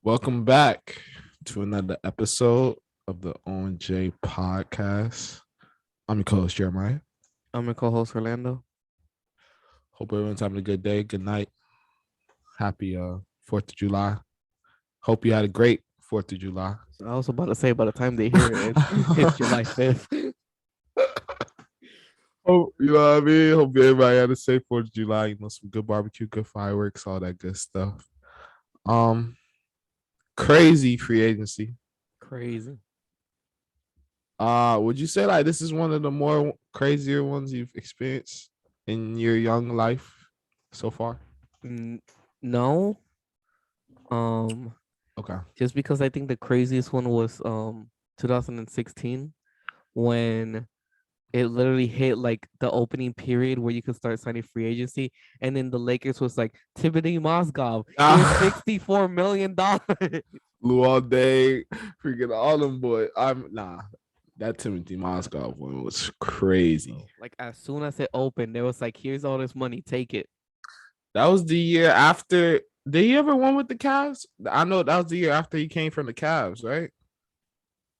Welcome back to another episode of the ONJ podcast. I'm your co-host Jeremiah. I'm your co-host Orlando. Hope everyone's having a good day, good night. Happy 4th of July. Hope you had a great 4th of July. So I was about to say, by the time they hear it, it's July 5th. Oh, you know what I mean? Hope everybody had a safe 4th of July. You know, some good barbecue, good fireworks, all that good stuff. Crazy free agency. Crazy. Would you say like this is one of the more crazier ones you've experienced in your young life so far? No. Okay. Just because I think the craziest one was 2016 when it literally hit like the opening period where you could start signing free agency, and then the Lakers was like Timothy Mozgov, here's $64 million. Blue all day, freaking all them boy. That Timothy Mozgov one was crazy. Like as soon as it opened, they was like, here's all this money, take it. That was the year after. Did he ever won with the Cavs? I know that was the year after he came from the Cavs, right?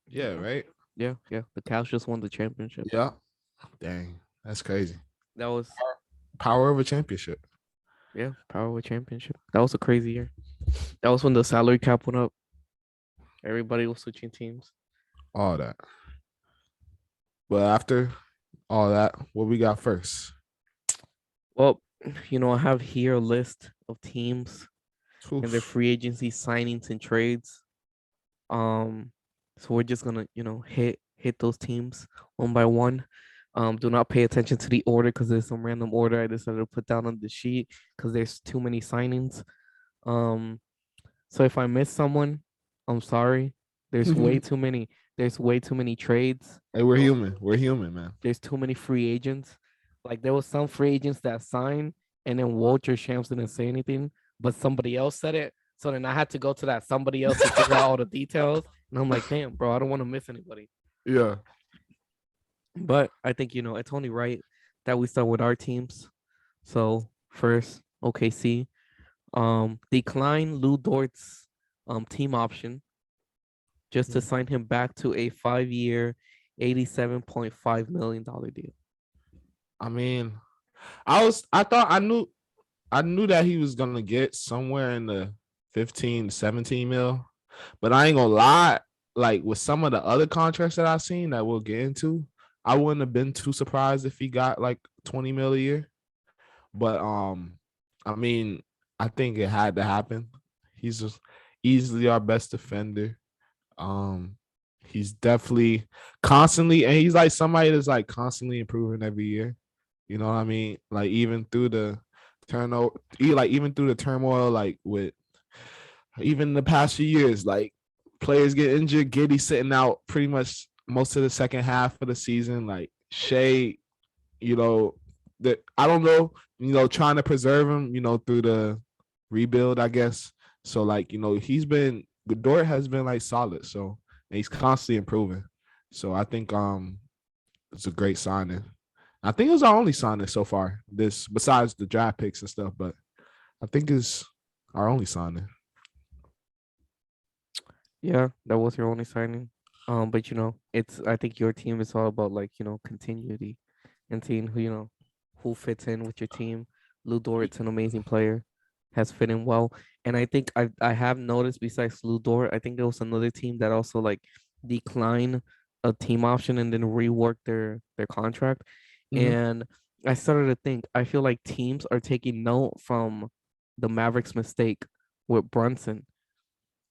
Yeah, right. Yeah. The Cavs just won the championship. Yeah. Dang, that's crazy. That was Power of a championship. Power with championship. That was a crazy year. That was when the salary cap went up. Everybody was switching teams. All that. But after all that, what we got first? Well, I have here a list of teams and their Oof. free agency signings and trades. So we're just gonna, hit those teams one by one. Do not pay attention to the order because there's some random order I decided to put down on the sheet because there's too many signings. So if I miss someone, I'm sorry. There's way too many. There's way too many trades. Hey, we're human. We're human, man. There's too many free agents. Like there was some free agents that signed, and then Walter Shams didn't say anything, but somebody else said it. So then I had to go to that somebody else to figure out all the details. And I'm like, damn, bro, I don't want to miss anybody. Yeah. But I think it's only right that we start with our teams. So first, OKC, decline Lou Dort's team option just to sign him back to a 5-year, $87.5 million deal. I mean, I knew that he was gonna get somewhere in the 15 to 17 mil, but I ain't gonna lie, like with some of the other contracts that I've seen that we'll get into, I wouldn't have been too surprised if he got like 20 mil a year. But I mean, I think it had to happen. He's just easily our best defender. He's definitely constantly, and he's like somebody that's like constantly improving every year. You know what I mean? Like even through the turnover, even through the turmoil, like with even the past few years, like players get injured, Giddy sitting out pretty much most of the second half of the season. Like Shea, that I don't know, trying to preserve him, through the rebuild, I guess. So like, Dort has been like solid. So and he's constantly improving. So I think it's a great signing. I think it was our only signing so far. This besides the draft picks and stuff, but I think it's our only signing. Yeah, that was your only signing. But I think your team is all about like, continuity and seeing who fits in with your team. Lou Dort's an amazing player, has fit in well. And I think I have noticed besides Lou Dort, I think there was another team that also like declined a team option and then rework their contract. Mhm. And I started to think, I feel like teams are taking note from the Mavericks mistake with Brunson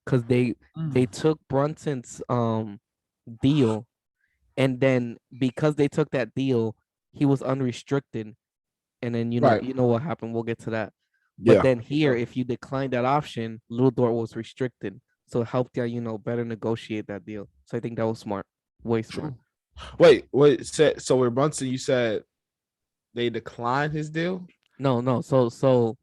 because they took Brunson's deal, and then because they took that deal, he was unrestricted, and then Right. you know what happened. We'll get to that. But Yeah. then here, if you decline that option, Little Dort was restricted, so it helped you, better negotiate that deal. So I think that was smart, way smart. True. Wait. So with Brunson, you said they declined his deal? No. So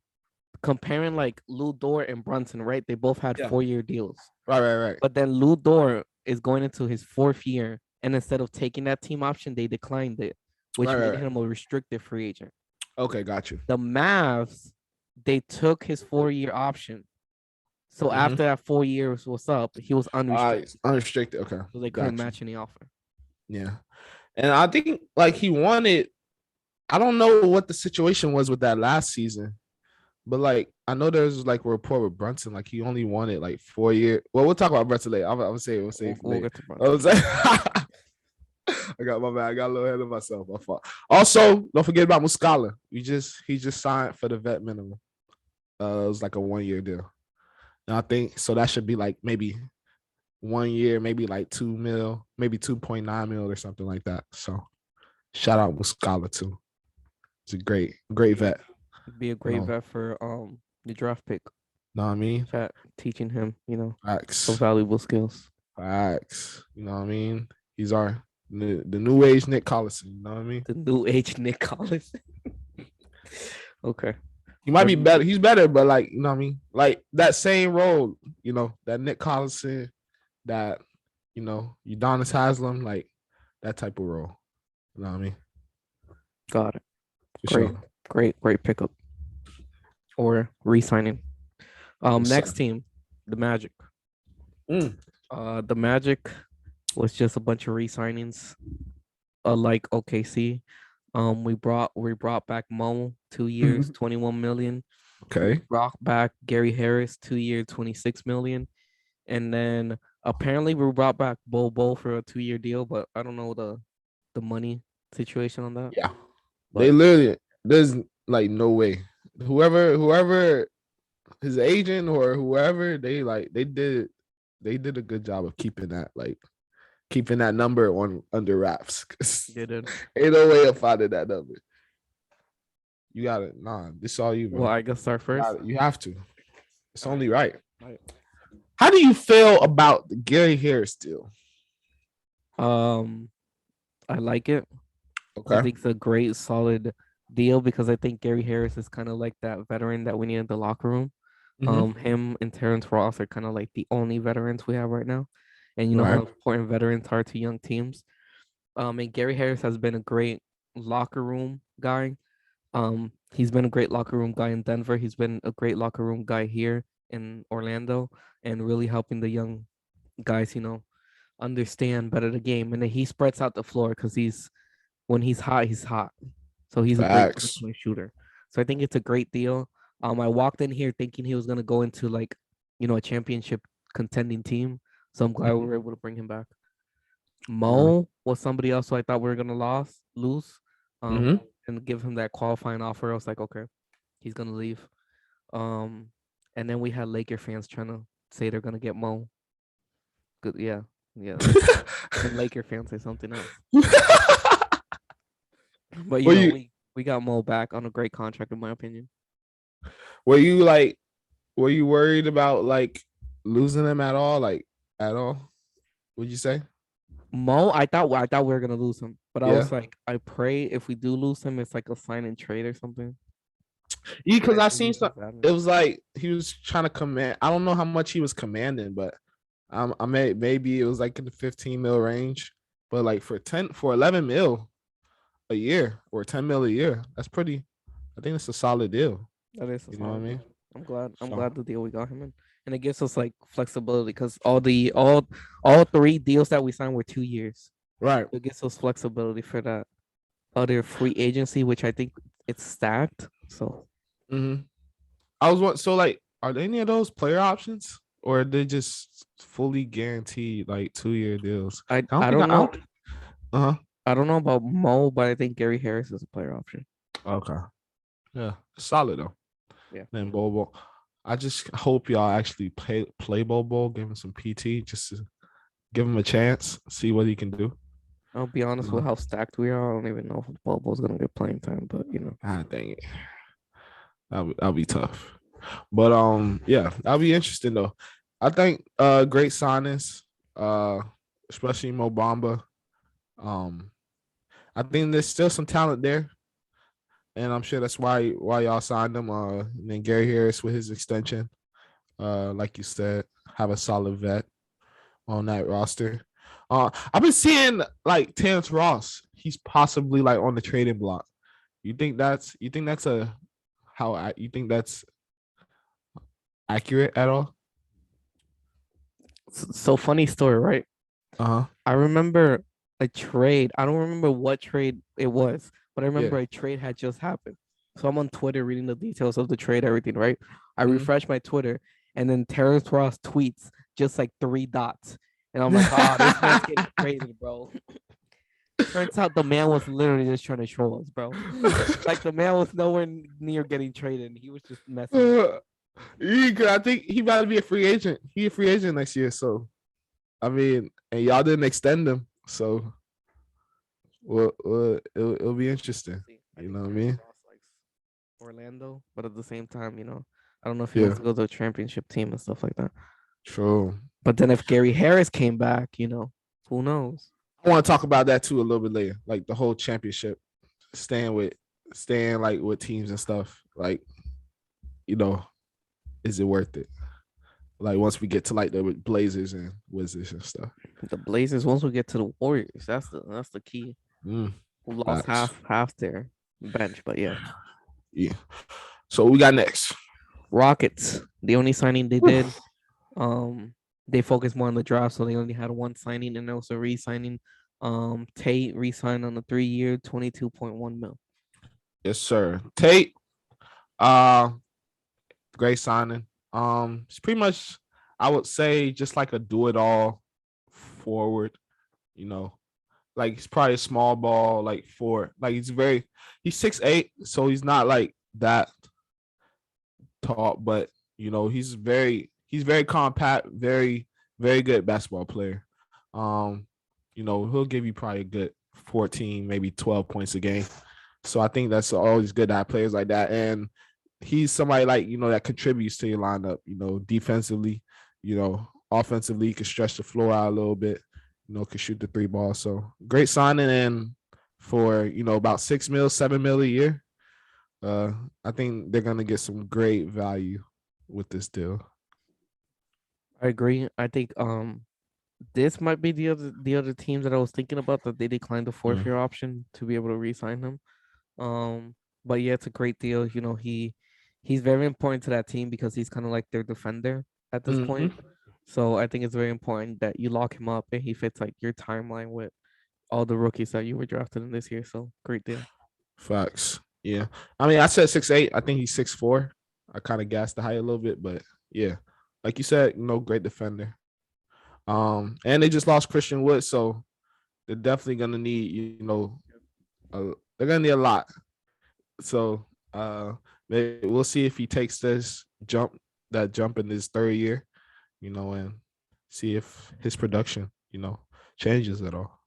comparing like Lou Dort and Brunson, right? They both had Yeah. 4-year deals. Right. But then Lou Dort is going into his 4th year, and instead of taking that team option, they declined it, which made Right. him a restricted free agent. Okay, got you. The Mavs, they took his 4-year option, So Mm-hmm. after that 4 years was up, he was All unrestricted. right, unrestricted. Okay, So they couldn't got you. match any offer. Yeah, and I think like he wanted. I don't know what the situation was with that last season, but like I know there's like a report with Brunson, like he only wanted like 4 years. Well, we'll talk about Brunson later. We'll say it for We'll later. get to I was Brunson. like, I got my bad. I got a little ahead of myself. My fault. Also, don't forget about Muscala. He just signed for the vet minimum. It was like a 1 year deal. And I think so that should be like maybe 1 year, maybe like 2 mil, maybe 2.9 mil or something like that. So shout out Muscala too. It's a great vet. Be a great vet for the draft pick. Know what I mean? Chat teaching him, Facts. some valuable skills. Facts. You know what I mean? He's the new age Nick Collison. You know what I mean? The new age Nick Collins. Okay. He might be better. He's better, but like, you know what I mean? Like that same role, that Nick Collison, that, Udonis Haslam, like that type of role. You know what I mean? Got it. For Great. sure. Great pickup. Or re-signing. Next team, the Magic. The Magic was just a bunch of re-signings, like OKC. We brought back Mo, 2 years, 21 million. Okay. We brought back Gary Harris, 2 years, 26 million. And then apparently we brought back Bo for a 2-year deal, but I don't know the money situation on that. Yeah. But they literally, there's like no way. Whoever his agent or whoever, they did a good job of keeping that number under wraps. they did. Ain't no way of finding that number. You got it. Nah, this all you, bro. Well, I guess start first. You have to. It's only right. How do you feel about the Gary Harris deal? I like it. Okay. I think it's a great, solid deal because I think Gary Harris is kind of like that veteran that we need in the locker room. Him and Terrence Ross are kind of like the only veterans we have right now. And you know how important veterans are to young teams. And Gary Harris has been a great locker room guy. He's been a great locker room guy in Denver. He's been a great locker room guy here in Orlando and really helping the young guys, understand better the game. And then he spreads out the floor because when he's hot, he's hot. So he's a great three-point shooter. So I think it's a great deal. I walked in here thinking he was gonna go into like, a championship contending team. So I'm glad we were able to bring him back. Mo was somebody else who I thought we were gonna lose. And give him that qualifying offer. I was like, okay, he's gonna leave. And then we had Laker fans trying to say they're gonna get Mo. Good, yeah. And Laker fans say something else. But we got Mo back on a great contract, in my opinion. Were you worried about like losing him at all? Like at all? Would you say? Mo, I thought we were gonna lose him, but I was like, I pray if we do lose him, it's like a sign and trade or something. Yeah, because I seen something. It was like he was trying to command. I don't know how much he was commanding, but maybe it was like in the 15 mil range. But like for 11 mil a year or 10 mil a year, that's pretty. I think it's a solid deal. That is, you know what I mean? I'm glad the deal we got him in, and it gives us like flexibility because all 3 deals that we signed were 2 years. Right. It gives us flexibility for that other free agency, which I think it's stacked. So, so like, are there any of those player options, or are they just fully guaranteed like 2-year deals? I don't know. I don't know about Mo, but I think Gary Harris is a player option. Okay. Yeah, solid though. Yeah. Then Bobo. I just hope y'all actually play Bobo, give him some PT, just to give him a chance, see what he can do. I'll be honest with how stacked we are. I don't even know if Bobo's gonna get playing time, but Ah, dang it. That'll be tough. But yeah, that'll be interesting though. I think great signings, especially Mo Bamba. I think there's still some talent there. And I'm sure that's why y'all signed him. And then Gary Harris with his extension, like you said, have a solid vet on that roster. I've been seeing like Terrence Ross. He's possibly like on the trading block. You think that's accurate at all? So funny story, right? Uh-huh. I remember a trade. I don't remember what trade it was, but I Yeah. remember a trade had just happened. So I'm on Twitter reading the details of the trade, everything, right? I Mhm. refresh my Twitter, and then Terrence Ross tweets just like three dots. And I'm like, oh, this man's getting traded, bro. Turns out the man was literally just trying to troll us, bro. Like the man was nowhere near getting traded. He was just messing with us. I think he about to be a free agent. He a free agent next year. So I mean, and y'all didn't extend him. So it'll be We'll interesting. see. I You think know what I Terrence mean? Ross likes Orlando, but at the same time, I don't know if he Yeah. wants to go to a championship team and stuff like that. True. But then if Gary Harris came back, who knows? I want to talk about that too a little bit later. Like the whole championship, staying with staying like with teams and stuff. Like, you know, is it worth it? Like once we get to like the Blazers and Wizards and stuff. The Blazers once we get to the Warriors, that's the key. Mm, Who lost facts. half their bench, but yeah. Yeah. So we got next. Rockets, the only signing they did, um, they focused more on the draft, so they only had one signing and also re-signing. Tate re-signed on a 3-year, 22.1 mil. Yes, sir. Tate, uh, great signing. It's pretty much I would say just like a do-it-all forward, you know. Like he's probably a small ball, like like he's 6'8", so he's not like that tall, but he's very compact, very good basketball player. Um, he'll give you probably a good 14, maybe 12 points a game. So I think that's always good to have players like that. And he's somebody like, that contributes to your lineup, defensively, offensively, he can stretch the floor out a little bit, can shoot the three ball. So great signing. And for, about 6 mil, 7 mil a year, uh, I think they're gonna get some great value with this deal. I agree. I think this might be the other team that I was thinking about that they declined the fourth Mm. year option to be able to re-sign him. But yeah, it's a great deal. He's very important to that team because he's kind of like their defender at this point. Mm-hmm. So I think it's very important that you lock him up and he fits like your timeline with all the rookies that you were drafted in this year. So great deal. Facts. Yeah. I mean, I said 6'8". I think he's 6'4". I kind of gassed the height a little bit, but yeah, like you said, great defender. And they just lost Christian Wood, so they're definitely gonna need, they're gonna need a lot. So maybe we'll see if he takes that jump in his third year, and see if his production, changes at all.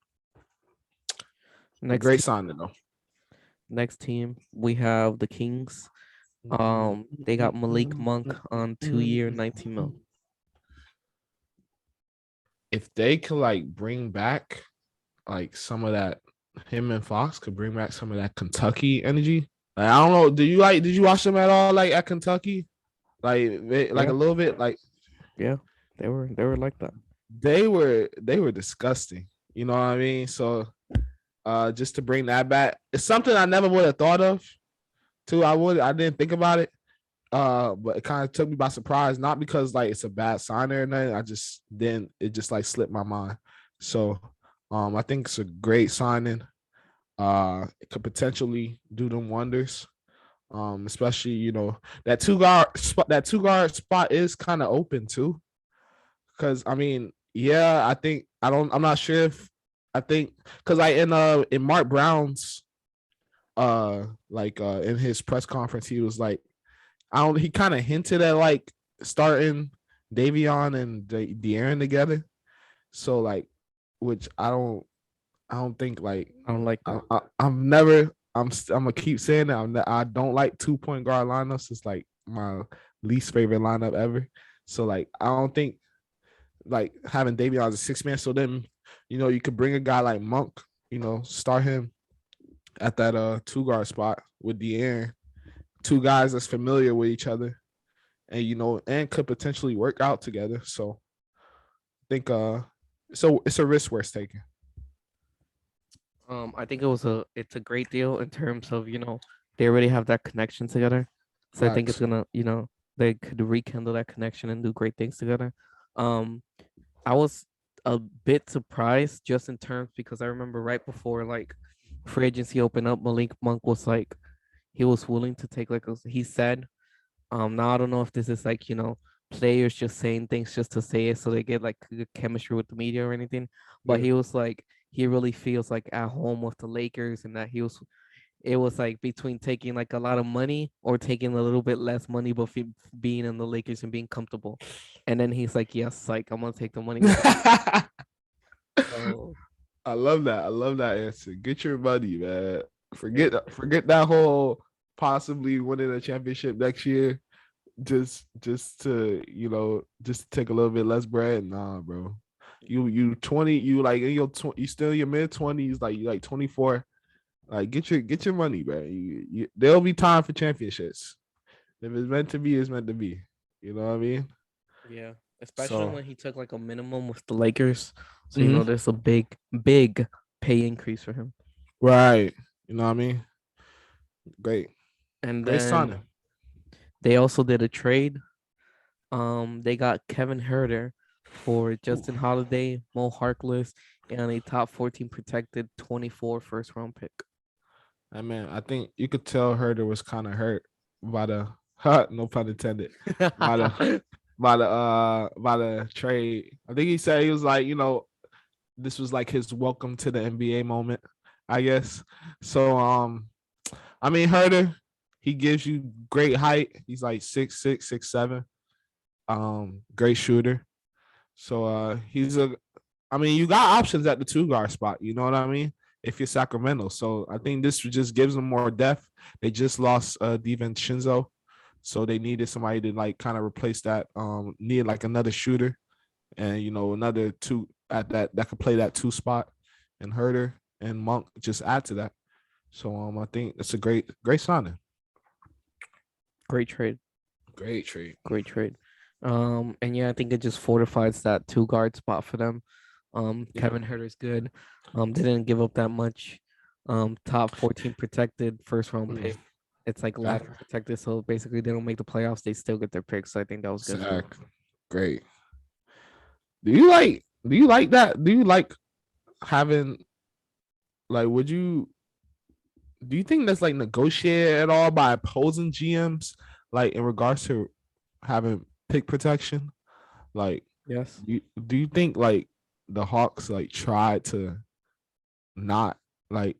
A Next great team, signing though. next team, we have the Kings. They got Malik Monk on 2-year, 19 mil. If they could like bring back like some of that, him and Fox could bring back some of that Kentucky energy. Like I don't know, did you watch them at all like at Kentucky? Like Yeah, a little bit, like yeah, they were like that. they were disgusting. You know what I mean? So just to bring that back, it's something I never would have thought of. Too, I didn't think about it. But it kind of took me by surprise, not because like it's a bad sign or nothing. It just like slipped my mind. So I think it's a great signing. It could potentially do them wonders. Especially, that two guard spot is kind of open too. Cause I mean, yeah, I'm not sure if I think because in Mark Brown's in his press conference, he was like, he kind of hinted at like starting Davion and De'Aaron together. So like, which I don't think like I don't like that. I'm never I'm gonna keep saying that I don't like 2 point guard lineups. It's like my least favorite lineup ever. So like I don't think like having Davion as a 6 man. So then you could bring a guy like Monk, start him at that 2 guard spot with De'Aaron, two guys that's familiar with each other, and and could potentially work out together. So I think so it's a risk worth taking. I think it's a great deal in terms of they already have that connection together, so I think it's Facts. gonna they could rekindle that connection and do great things together. Um, I was a bit surprised just in terms because I remember right before like free agency opened up, Malik Monk was like he was willing to take like he said. Now I don't know if this is like players just saying things just to say it so they get like good chemistry with the media or anything, but Yeah. he was like he really feels like at home with the Lakers and that it was like between taking like a lot of money or taking a little bit less money, but being in the Lakers and being comfortable. And then he's like, yes, like I'm gonna take the money with the so I love that. I love that answer. Get your money, man. yeah, Forget that whole possibly winning a championship next year. Just to just take a little bit less bread. Nah, bro. You 20. You like in your you still in your mid 20s. Like you like 24. Like get your money, bro. There'll be time for championships. If it's meant to be, it's meant to be. You know what I mean? yeah. Especially So when he took like a minimum with the Lakers. So mhm. there's a big pay increase for him. Right. You know what I mean? Great. And Great then signing. they also did a trade. They got Kevin Herter for Ooh. Justin Holiday, Mo Harkless, and a top 14 protected 24 first round pick. I mean, I think you could tell Herder was kind of hurt by the no pun intended by the by the trade. I think he said he was like, this was like his welcome to the NBA moment, I guess. So I mean Herder, he gives you great height. He's like 6'6", 6'7". Great shooter. So he's a I mean, you got options at the 2 guard spot. You know what I mean? If you're Sacramento, so I think this just gives them more depth. They just lost DiVincenzo, so they needed somebody to like kind of replace that. Need like another shooter, and another two at that could play that 2 spot, and Herder and Monk just add to that. So I think it's a great signing. Great trade. Great trade. Great trade. And yeah, I think it just fortifies that 2 guard spot for them. Yeah. Kevin Herter's good. They didn't give up that much. Top 14 protected first round pick. It's like lottery protected, so basically they don't make the playoffs, they still get their picks. So I think that was good. Exactly. Great. Do you like that? Do you like having like do you think that's like negotiated at all by opposing GMs like in regards to having pick protection? Like Yes. do you think like the Hawks like tried to not like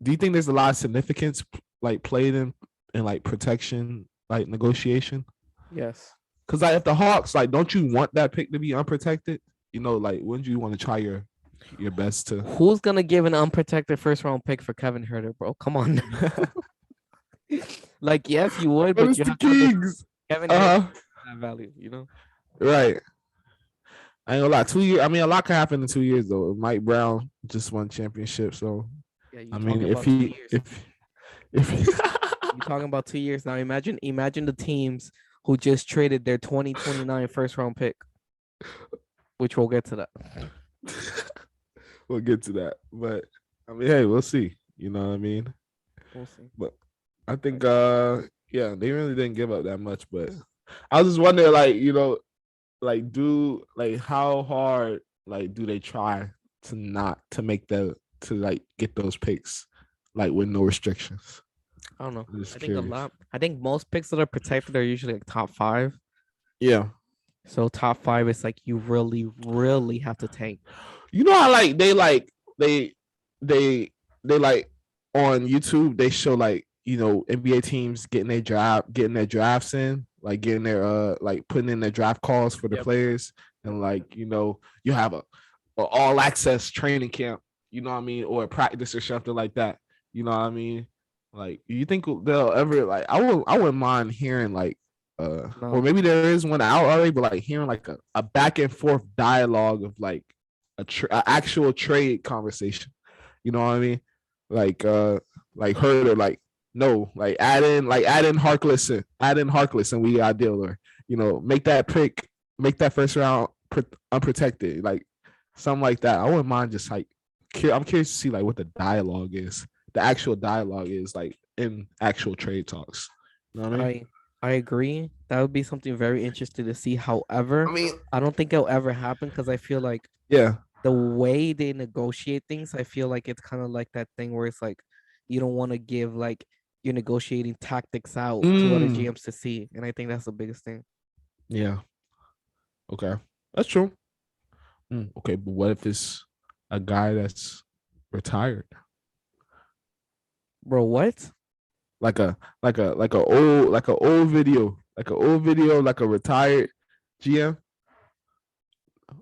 do you think there's a lot of significance like played in like protection like negotiation? Yes. Because like if the Hawks like don't you want that pick to be unprotected? Like wouldn't you want to try your best to Who's gonna give an unprotected first round pick for Kevin Herter, bro? Come on. Like, yes, you would, but but it's you the have to understand Kings. Kevin Herter Uh-huh. has that value. Right. I ain't gonna lie. 2 years. I mean, a lot can happen in 2 years though. Mike Brown just won championship, so Yeah, you I mean, talking if about 2 he years. if he, You're talking about 2 years now. Imagine the teams who just traded their 2029 first round pick, which we'll get to that. we'll get to that. But I mean, hey, we'll see. You know what I mean? We'll see. But I think yeah, they really didn't give up that much. But I was just wondering, like, like how hard like do they try to not to make to like get those picks like with no restrictions? I don't know. I'm just I think a curious. lot. I think most picks that are protected are usually like top 5. Yeah. So top 5 is like you really, really have to tank. You know how they like on YouTube they show like NBA teams getting their drafts in, like getting their like putting in their draft calls for the Yep. players, and like you have a all access training camp, you know what I mean, or a practice or something like that. You know what I mean? Like, you think they'll ever like? I wouldn't mind hearing like or No. maybe there is one out already, but like hearing like a back and forth dialogue of like a actual trade conversation. You know what I mean? Like Herder, like no, like add in Harkless, and we got a deal, or make that pick, make that first round unprotected, like something like that. I wouldn't mind just like I'm curious to see like what the dialogue is, the actual dialogue is like in actual trade talks. You know what I mean? I agree. That would be something very interesting to see. However, I mean, I don't think it'll ever happen because I feel like yeah. the way they negotiate things, I feel like it's kind of like that thing where it's like you don't want to give like your negotiating tactics out to other Mm, GMs to see. And I think that's the biggest thing. yeah. Okay. That's true. Okay, but what if it's a guy that's retired? Bro, what? Like an old video, like a retired GM,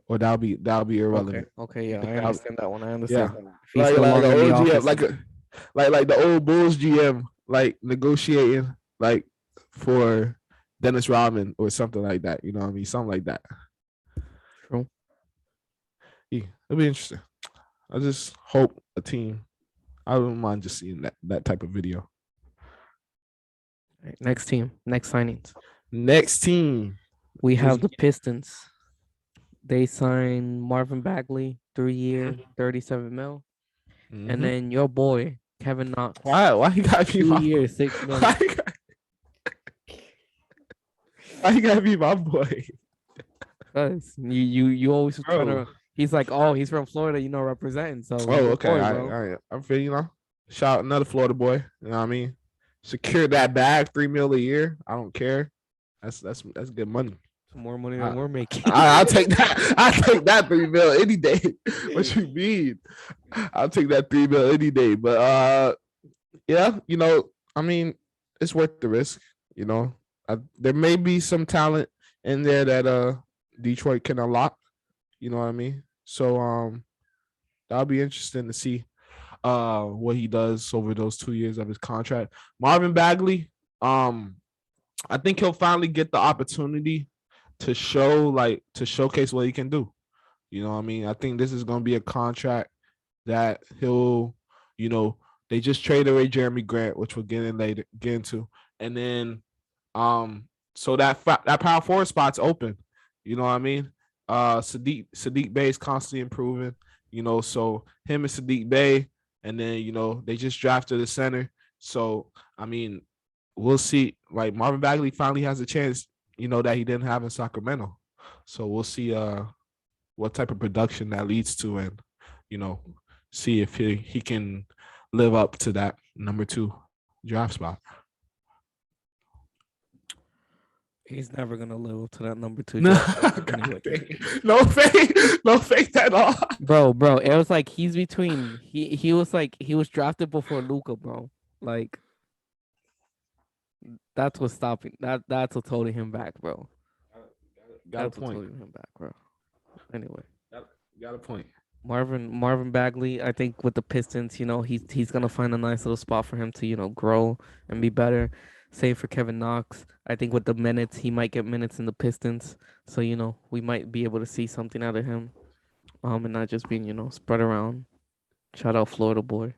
or that'll be Okay. irrelevant. Okay. You Yeah, think I that understand that one. I understand yeah. that one. If he's no Like an longer in the old GM, office. like the old Bulls GM, like negotiating like for Dennis Rodman or something like that. You know what I mean? Something like that. True. Yeah, it'll be interesting. I just hope a team. I wouldn't mind just seeing that type of video. Right, next team, next signings. Next team. We Was have the Pistons. They signed Marvin Bagley, 3 year, 37 mil. And mm-hmm. then your boy, Kevin Knox, Why you gotta be 2 years, 6 mil. Why you gotta be my boy, Cause you always trying bro? to. He's like, oh, he's from Florida, representing. So he's Oh, your okay. boy, bro. I'm feeling shout out another Florida boy. You know what I mean? Secure that bag, 3 mil a year. I don't care. That's good money. Some more money than I, we're making. I'll take that. I'll take that 3 mil any day. What you mean? I'll take that 3 mil any day. But yeah, I mean, it's worth the risk. There may be some talent in there that Detroit can unlock. You know what I mean? So that'll be interesting to see what he does over those 2 years of his contract. Marvin Bagley, I think he'll finally get the opportunity to showcase what he can do. You know what I mean? I think this is gonna be a contract that he'll, they just traded away Jeremy Grant, which we'll get into. And then so that power forward spot's open. You know what I mean? Sadiq Bey is constantly improving, so him and Sadiq Bey, and then they just drafted a center. So I mean, we'll see. Like Marvin Bagley finally has a chance, that he didn't have in Sacramento. So we'll see what type of production that leads to, and see if he can live up to that number 2 draft spot. He's never gonna live up to that number 2 No, draft anyway. no fake at all. Bro, it was like he's between he was like he was drafted before Luca, bro. Like that's what's stopping that's what's holding him back, bro. Got a That's what's point. holding him back, bro. Anyway, Got a point. Marvin Bagley, I think with the Pistons, he's gonna find a nice little spot for him to grow and be better. Same for Kevin Knox. I think with the minutes, he might get minutes in the Pistons, so we might be able to see something out of him, and not just being spread around. Shout out Florida boy.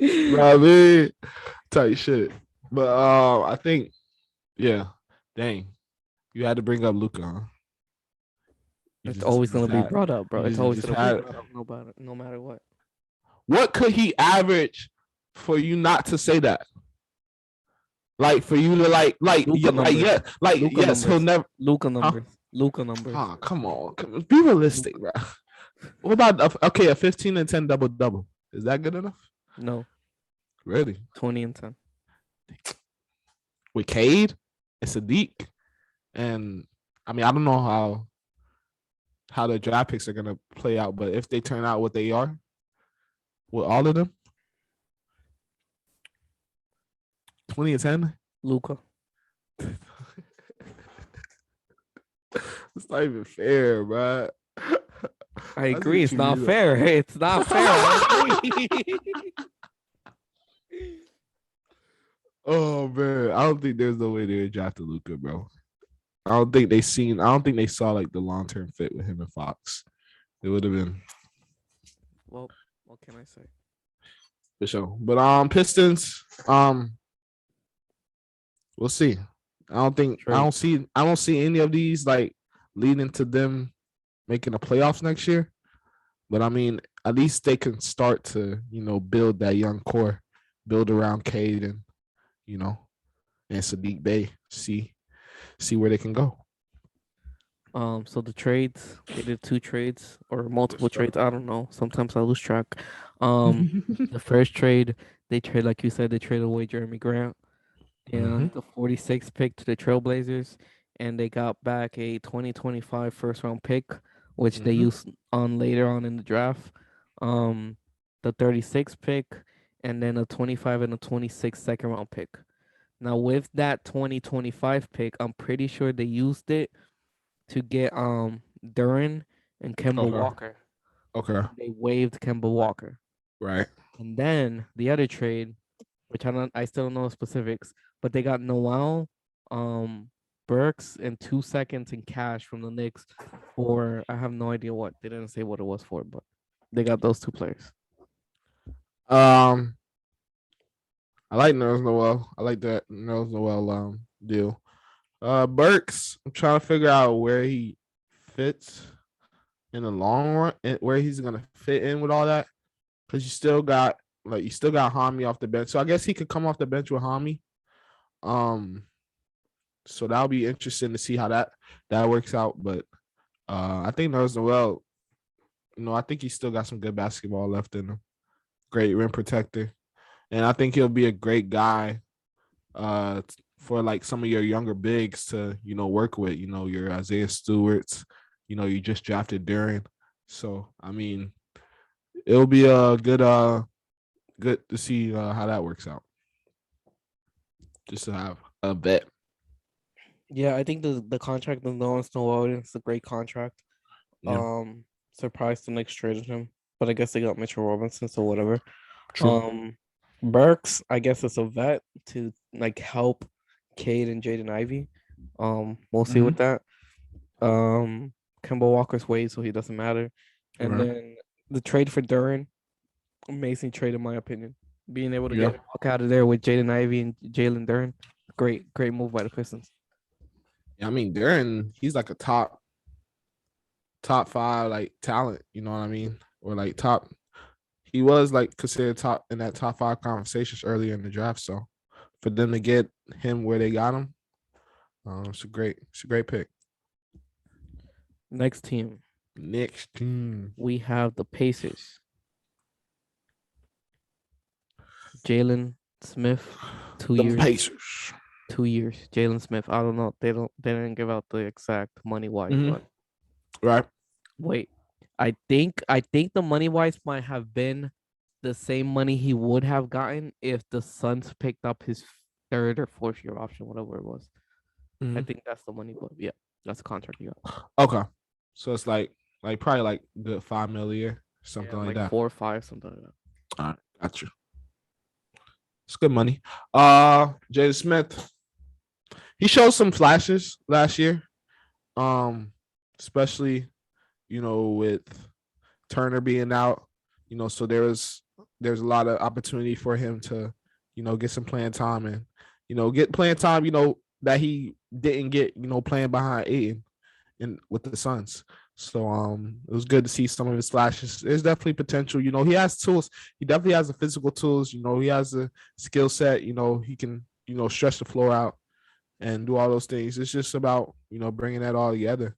Robbie, tight shit. But I think, yeah, dang, you had to bring up Luca. Huh? It's always gonna be brought up, bro. It's always gonna had, be brought up, no matter what. What could he average for you not to say that? Like for you to Luka yes, numbers. he'll never Luka numbers. Huh? Luka numbers. Oh, come on, be realistic, bro. What about a 15 and 10 double? Is that good enough? No. Really? 20 and 10. With Cade and Sadiq, and I mean I don't know how the draft picks are gonna play out, but if they turn out what they are, with all of them, 20 and 10, Luka. It's not even fair, bro. I agree. It's not fair. It's not fair. I agree. Oh man, I don't think there's no way they drafted Luka, bro. I don't think they saw like the long-term fit with him and Fox. It would have been. Well, what can I say? For sure. But Pistons, we'll see. I don't see any of these like leading to them making the playoffs next year. But I mean, at least they can start to, build that young core, build around Cade and, and Sadiq Bey. See where they can go. So the trades, they did 2 trades or multiple Yes, sir. trades. I don't know. Sometimes I lose track. Um, the first trade, they trade, like you said, they traded away Jeremy Grant Hmm. and the 46th pick to the Trailblazers, and they got back a 2025 first round pick, which they Hmm. used on later on in the draft. Um, the 36th pick, and then a 25 and a 26 second round pick. Now with that 2025 pick, I'm pretty sure they used it to get Duran and Kemba Okay. Walker. Okay. They waived Kemba Walker. Right. And then the other trade, which I still don't know specifics, but they got Noel, Burks, and 2 seconds in cash from the Knicks for I have no idea what. They didn't say what it was for, but they got those 2 players. Um, I like Nerlens Noel. I like that Nerlens Noel deal. Burks, I'm trying to figure out where he fits in the long run, and where he's gonna fit in with all that. Because you still got Hami off the bench, so I guess he could come off the bench with Hami. Um, so that'll be interesting to see how that works out. But I think Nerlens Noel, I think he's still got some good basketball left in him. Great rim protector, and I think he'll be a great guy for like some of your younger bigs to work with. Your Isaiah Stewart's. You just drafted Duran, so I mean it'll be a good to see how that works out. Just to have a bet. Yeah, I think the contract of Noah Snow is a great contract. Yeah, Surprised the Knicks traded him, but I guess they got Mitchell Robinson, so whatever. true. Um, Burks, I guess it's a vet to like help Cade and Jaden Ivey. We'll see with Mm-hmm. that. Kemba Walker's way, so he doesn't matter. And Right. then the trade for Duran, amazing trade in my opinion. Being able to Yeah. get Walker out of there with Jaden Ivey and Jalen Duran, great move by the Pistons. Yeah. I mean, Duran, he's like a top five like talent. You know what I mean? Or like top. He was like considered top in that top five conversations earlier in the draft. So for them to get him where they got him, it's a great pick. Next team, Next team, we have the Pacers. Jalen Smith, two the years, Pacers. 2 years. Jalen Smith. I don't know. They didn't give out the exact money wise, Mm-hmm. but Right. wait. I think the money wise might have been the same money he would have gotten if the Suns picked up his third or fourth year option, whatever it was. I Mm-hmm. think that's the money, but yeah, that's the contract he got. Okay. So it's like probably like good 5 mil a year, something Yeah, like like that. 4 or 5, something like that. All right, got you. It's good money. Jaden Smith, he showed some flashes last year. Especially with Turner being out. So there's a lot of opportunity for him to get some playing time and get playing time. That he didn't get playing behind Aiden and with the Suns. So it was good to see some of his flashes. There's definitely potential. He has tools. He definitely has the physical tools. He has a skill set. He can stretch the floor out and do all those things. It's just about bringing that all together.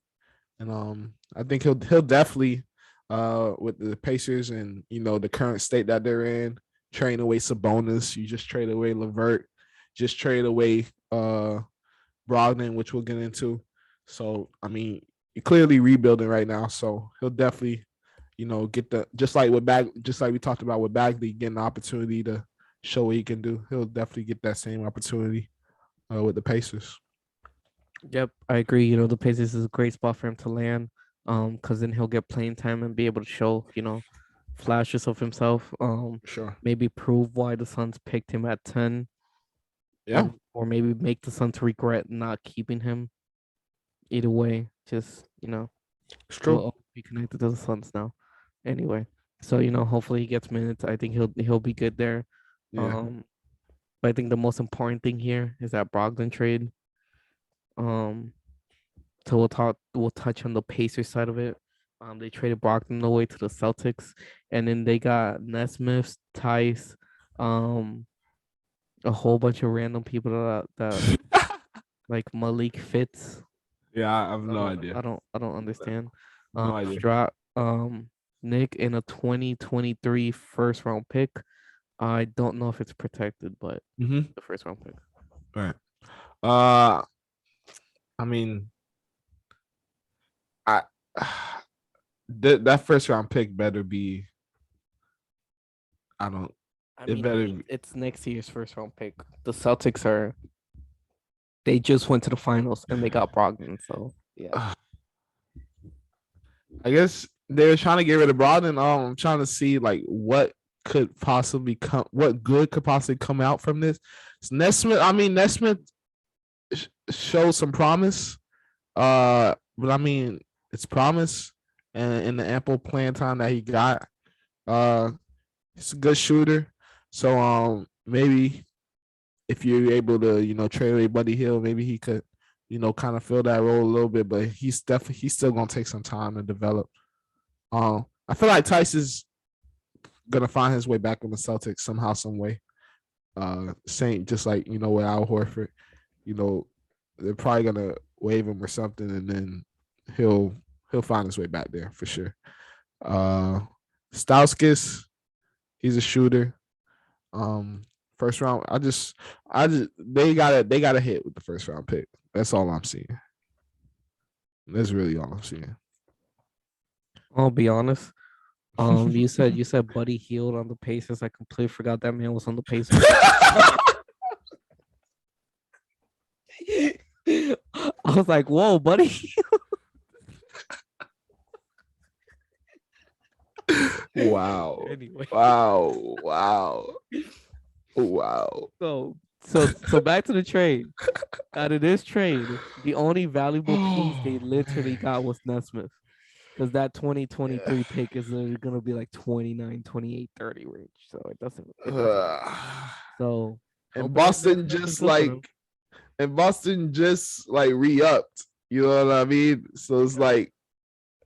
And I think he'll definitely with the Pacers and the current state that they're in, trade away Sabonis. You just trade away Levert, just trade away Brogdon, which we'll get into. So I mean, you're clearly rebuilding right now. So he'll definitely get the just like we talked about with Bagley getting the opportunity to show what he can do. He'll definitely get that same opportunity with the Pacers. Yep, I agree. The Pacers is a great spot for him to land. Because then he'll get playing time and be able to show, flashes of himself. Sure. Maybe prove why the Suns picked him at 10. Yeah. Or maybe make the Suns regret not keeping him. Either way, just It's we'll true. always be connected to the Suns now. Anyway, so hopefully he gets minutes. I think he'll be good there. Yeah. Um, but I think the most important thing here is that Brogdon trade. Um, so we'll touch on the Pacers side of it. They traded Brogdon away to the Celtics, and then they got Nesmith, Tice, um, a whole bunch of random people that like Malik Fitz. Yeah, I have no Uh, idea. I don't understand. No idea. Drop Nick in a 2023 first round pick. I don't know if it's protected, but Mm-hmm. the first round pick. Right. Uh, I mean, I that first round pick better be. I don't. I It mean, better. Be, it's next year's first round pick. The Celtics are. They just went to the finals and they got Brogdon. So yeah. I guess they were trying to get rid of Brogdon. I'm trying to see like what could possibly come, what good could possibly come out from this. Nesmith. I mean, Nesmith showed some promise. But I mean, it's promise, and in the ample playing time that he got, uh, he's a good shooter. So maybe if you're able to, trade away Buddy Hill, maybe he could, kind of fill that role a little bit. But he's still gonna take some time to develop. I feel like Tice is gonna find his way back in the Celtics somehow, some way. Same, just like with Al Horford, they're probably gonna waive him or something, and then he'll find his way back there for sure. Stauskas, he's a shooter. First round, I just they got a hit with the first round pick. That's all I'm seeing. That's really all I'm seeing. I'll be honest. You said Buddy Hield on the Pacers. I completely forgot that man was on the Pacers. I was like, "Whoa, Buddy!" Wow! Anyway, Wow! so back to the trade. Out of this trade, the only valuable piece they literally got was Nesmith. Because that 2023 pick is going to be like 29, 28, 30 range. So it doesn't. So and Boston just like re-upped. You know what I mean? So it's like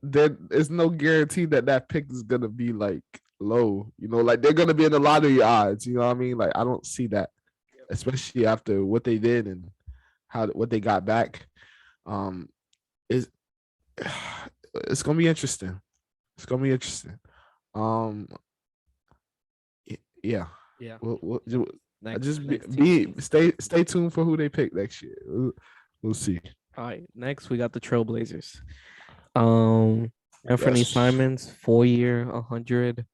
there's no guarantee that pick is gonna be like low. Like they're gonna be in the lottery odds. You know what I mean? Like I don't see that, especially after what they did and what they got back. Is It's gonna be interesting. It's gonna be interesting. Yeah. We'll just stay tuned for who they pick next year. We'll see. All right. Next, we got the Trailblazers. Anthony Simons, 4-year, 100.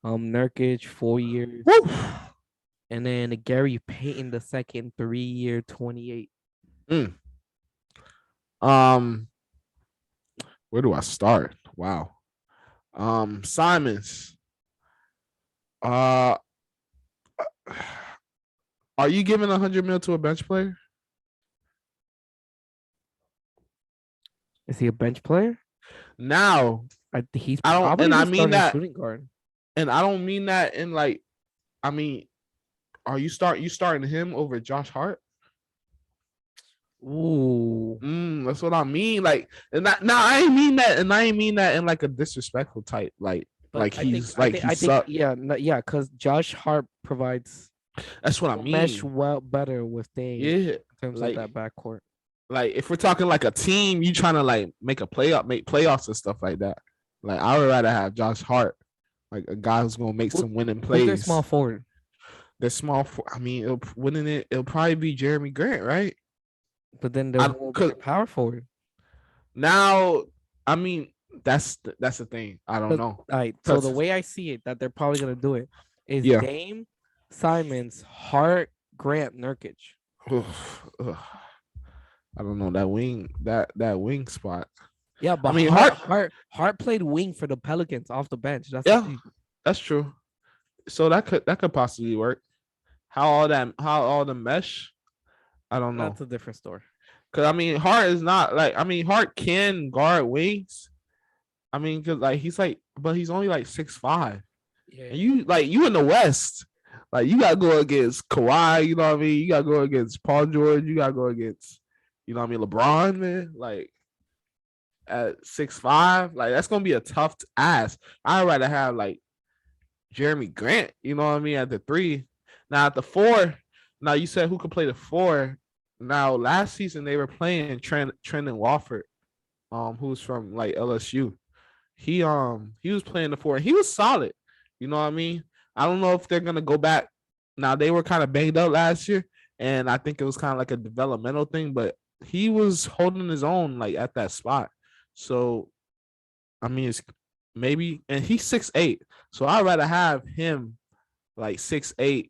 Nurkic, 4 years. Woo! And then Gary Payton the second, 3-year, 28. Where do I start? Wow. Simons. Are you giving 100 mil to a bench player? Is he a bench player? Now, he's probably I mean that shooting guard. And I don't mean that in like, I mean, are you starting him over Josh Hart? Ooh, that's what I mean. Like, and I ain't mean that, and I ain't mean that in like a disrespectful type. Like he sucked. Yeah, because Josh Hart provides. That's what I mean. Mesh well better with Dame. Yeah, in terms of that backcourt. Like if we're talking like a team, you trying to like make playoffs and stuff like that. Like I would rather have Josh Hart, like a guy who's gonna make some winning plays. Who's their small forward? They're small. I mean, it'll probably be Jeremy Grant, right? But then there will be a power forward. Now, I mean, that's the thing. I don't know. All right. So the way I see it, that they're probably gonna do it is Dame, Simons, Hart, Grant, Nurkic. I don't know that wing spot. Yeah, but I mean, Hart played wing for the Pelicans off the bench. That's true. So that could possibly work. How all the mesh? I don't know. That's a different story. Cause I mean, Hart is not like Hart can guard wings. I mean, cause like but he's only like 6'5". Yeah. And you in the West, like you gotta go against Kawhi. You know what I mean? You gotta go against Paul George. You gotta go against, LeBron, man. Like at 6'5", like that's gonna be a tough ask. I'd rather have like Jeremy Grant. You know what I mean? At the 3. Now at the 4, Now you said who could play the 4. Now last season they were playing Trendon Walford, who's from like LSU. He was playing the 4. He was solid. You know what I mean? I don't know if they're gonna go back. Now they were kind of banged up last year, and I think it was kind of like a developmental thing, but he was holding his own like at that spot. So I mean, it's maybe, and he's 6'8", so I'd rather have him like 6'8",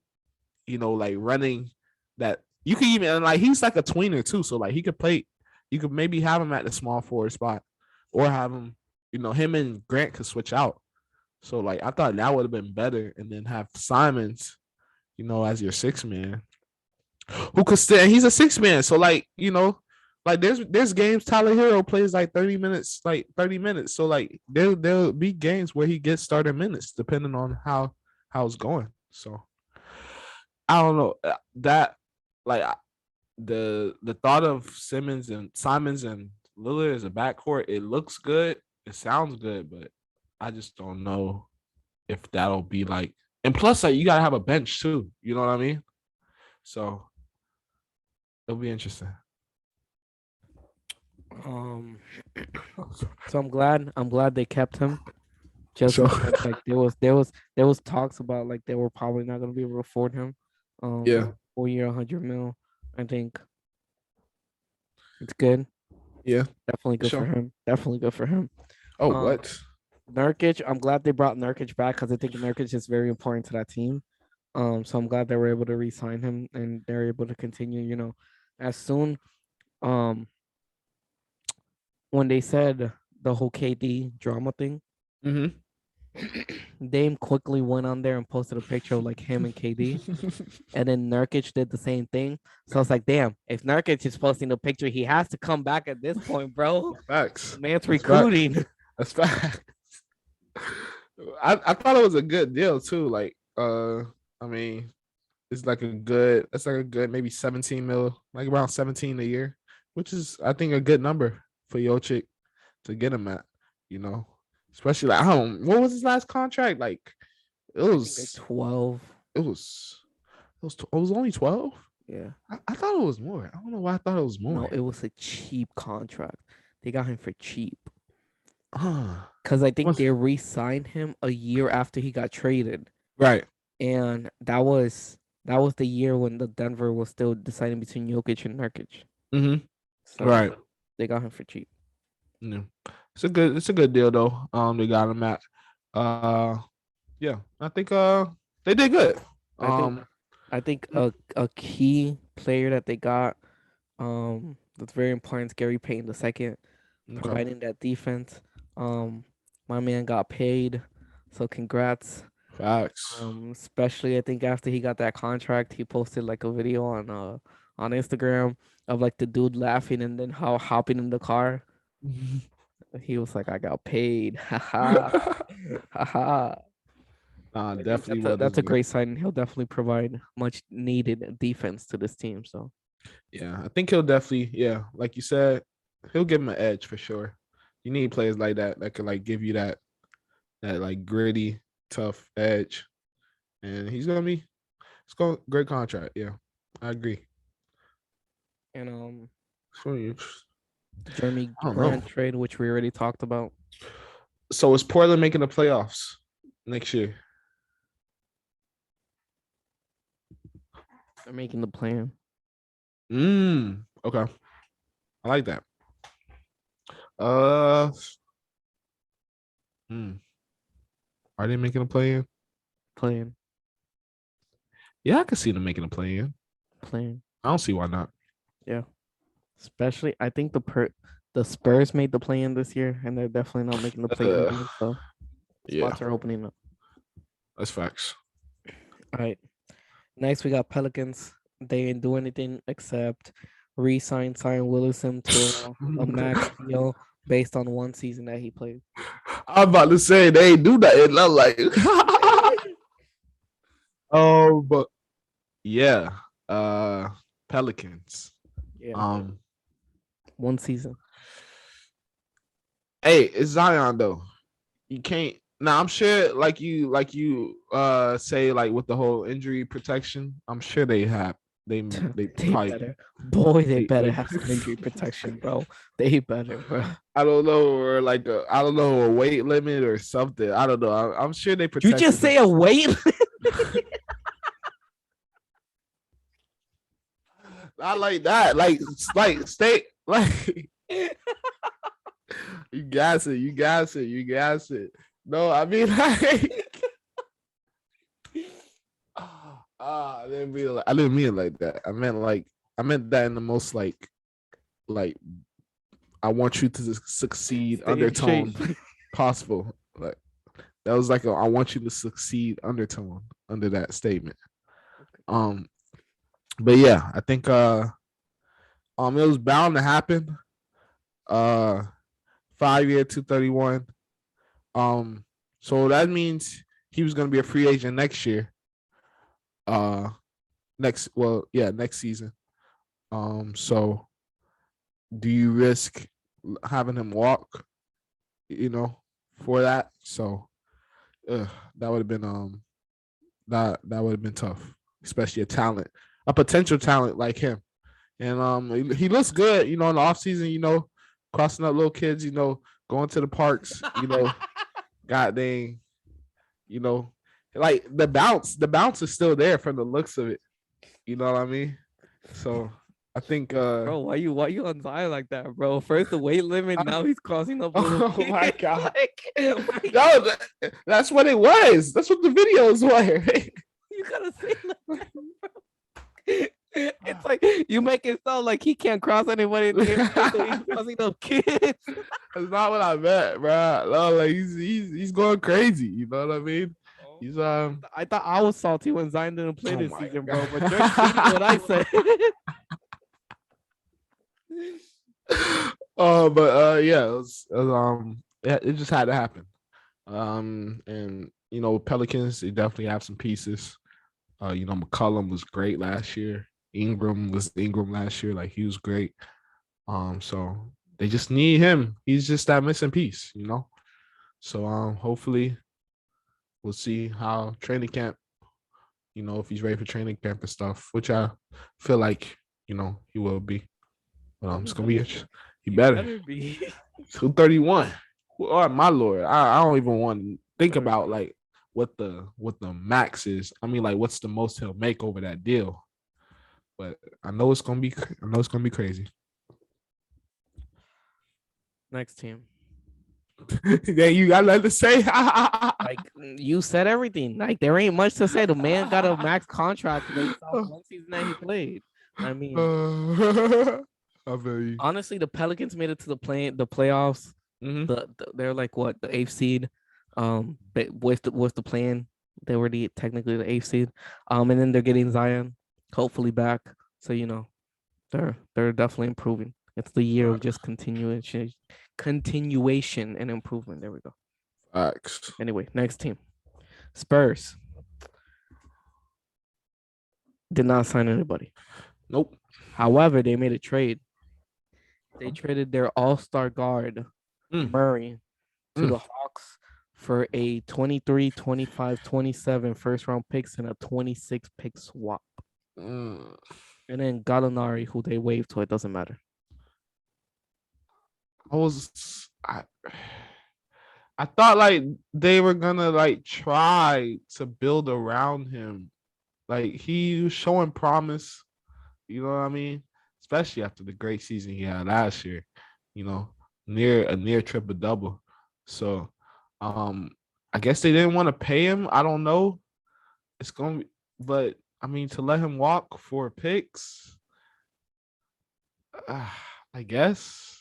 like running that. You can even, and like he's like a tweener too, so like he could play. You could maybe have him at the small forward spot, or have him, him and Grant could switch out. So like I thought that would have been better, and then have Simons, as your 6 man, who could stay. And he's a 6 man, so like like there's games Tyler Hero plays like 30 minutes, So like there'll be games where he gets starter minutes depending on how it's going. So I don't know that like the thought of Simons and Lillard as a backcourt. It looks good. It sounds good, but I just don't know if that'll be like. And plus, like you gotta have a bench too. You know what I mean? So it'll be interesting. So I'm glad they kept him. Just So because, like there was talks about like they were probably not gonna be able to afford him. yeah, 4 year, 100 mil. I think it's good. yeah. Definitely good for Sure. him. Definitely good for him. Oh, Um, what? Nurkic, I'm glad they brought Nurkic back because I think Nurkic is very important to that team. So I'm glad they were able to re-sign him and they're able to continue. As soon um when they said the whole KD drama thing, Mm-hmm. Dame quickly went on there and posted a picture of like him and KD, and then Nurkic did the same thing. So it's like, damn, if Nurkic is posting the picture, he has to come back at this point, bro. Facts. Man's That's recruiting. That's facts. I thought it was a good deal too. Like, I mean, it's like a good maybe 17 mil, like around 17 a year, which is I think a good number for Jokic to get him at, you know. Especially like what was his last contract? Like it Like was 12. it was only 12. Yeah. I thought it was more. I don't know why I thought it was No, more. it was a cheap contract. They got him for cheap. Uh, Because I think was they re-signed him a year after he got traded. right. And that was the year when the Denver was still deciding between Jokic and Nurkic. Mm-hmm. So Right. they got him for cheap. Yeah. It's a good deal though. They got him at. Yeah. I think they did good. I think a key player that they got that's very important is Gary Payton II, Okay. providing that defense. My man got paid, so congrats. Facts. Especially I think after he got that contract, he posted like a video on Instagram of like the dude laughing and then how hopping in the car. He was like, "I got paid." Haha. Haha. I think Definitely was that's a good. great sign. He'll definitely provide much needed defense to this team. So Yeah, I think he'll definitely, yeah, like you said, he'll give him an edge for sure. You need players like that that can like give you that like gritty, tough edge. And it's going great contract. Yeah. I agree. and So, Jeremy I don't know. Grant trade, which we already talked about. So is Portland making the playoffs next year? They're making the plan. Okay. I like that. Uh Are they making a play in? Plan. Yeah, I can see them making a play in. Plan. I don't see why not. Yeah. Especially I think the Spurs made the play in this year and they're definitely not making the play in again. So Yeah, spots are opening up. that's facts. All right. Next we got Pelicans. They didn't do anything except re-sign Zion Williamson to a max deal based on one season that he played. I'm about to say they ain't do that. And I'm like, but yeah, Pelicans. Yeah. One season. Hey, it's Zion though. You can't. Now I'm sure, like you say, like with the whole injury protection, I'm sure they have. they They probably better, boy. They they, better they have some injury protection, bro. They better, bro. I don't know, or like I don't know, a weight limit or something. I don't know. I'm sure they You just protected say him. a weight. Not like that. Like stay like you gas it, you gas it, you gas it. No, I mean like I didn't mean it like that. I meant that in the most like I want you to succeed Stay in shape. undertone possible. Like that was like I want you to succeed undertone under that statement. Um, but yeah, I think it was bound to happen. 5 year 231. So that means he was gonna be a free agent next year. Next season. So do you risk having him walk, you know, for that? So that would have been that would have been tough, especially a potential talent like him. And he looks good, you know, in the off season, you know, crossing up little kids, you know, going to the parks, you know, god dang, you know, like the bounce is still there from the looks of it. You know what I mean? So I think Bro, why you on Zion like that, bro? First the weight limit, now he's crossing up little oh my kids. god. Like, No, that's what it was. That's what the videos were. you gotta say like that. It's like you make it sound like he can't cross anybody in the area, so he's crossing up kids. That's not what I meant, bro. No, like he's going crazy. You know what I mean? He's I thought I was salty when Zion didn't play Oh this my season, God. bro. But you're repeating what I said. But yeah, it just had to happen. And you know, Pelicans, they definitely have some pieces. You know, McCollum was great last year. Ingram was Ingram last year, like he was great. So they just need him. He's just that missing piece, you know. So hopefully we'll see how training camp, you know, if he's ready for training camp and stuff, which I feel like, you know, he will be. But it's gonna be interesting. He better. be. 231. Oh my lord. I don't even want to think about like what the max is. I mean, like what's the most he'll make over that deal. But I know it's gonna be crazy. Next team. Yeah, you got nothing to say. Like you said everything. Like there ain't much to say. The man got a max contract based off one season that he played. I mean, I feel you. honestly, the Pelicans made it to the playoffs. Mhm. They're like what, the eighth seed. But with the plan, they were technically the eighth seed. And then they're getting Zion hopefully back. So you know, they're definitely improving. It's the year of just continuation and improvement. There we go. Facts. Anyway, next team. Spurs did not sign anybody. Nope. However, they made a trade. They traded their all-star guard, Murray, to the Hawks for a 23, 25, 27 first-round picks and a 26 pick swap. And then Gallinari, who they waived, so it doesn't matter. I thought like they were gonna like try to build around him. Like he was showing promise, you know what I mean? Especially after the great season he had last year, you know, near triple double. So I guess they didn't want to pay him. I don't know. It's gonna be, but I mean to let him walk for picks, I guess.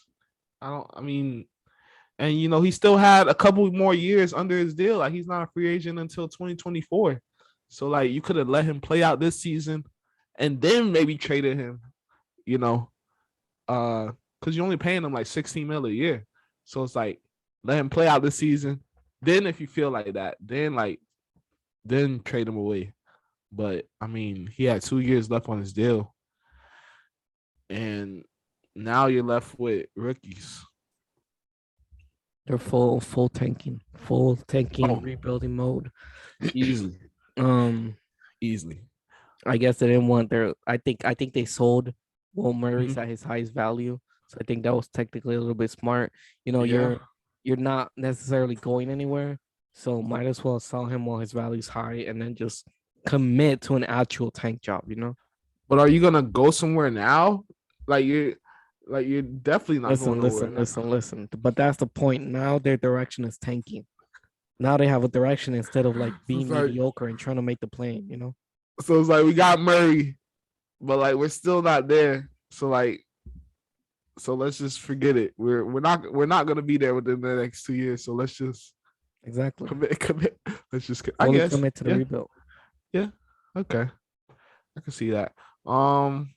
I mean, and you know, he still had a couple more years under his deal. Like he's not a free agent until 2024. So like you could have let him play out this season and then maybe traded him, you know, because you're only paying him like 16 mil a year. So it's like let him play out this season. Then if you feel like that, then trade him away. But I mean, he had 2 years left on his deal. And now you're left with rookies. They're full tanking, rebuilding mode. Easily. Um, Easily. I guess they didn't want their. I think they sold Will Murray's Mhm. at his highest value. So I think that was technically a little bit smart. Yeah. You're not necessarily going anywhere, so might as well sell him while his value's high, and then just commit to an actual tank job. But are you gonna go somewhere now? Like you're definitely not going Listen, nowhere listen, now. listen, listen. But that's the point. Now their direction is tanking. Now they have a direction instead of like So being it's like mediocre and trying to make the plane. we got Murray, but like we're still not there. So let's just forget it. We're not gonna be there within the next 2 years. So let's just Exactly. commit. Let's just I Fully guess. commit to the Yeah. rebuild. Yeah. Okay. I can see that. Um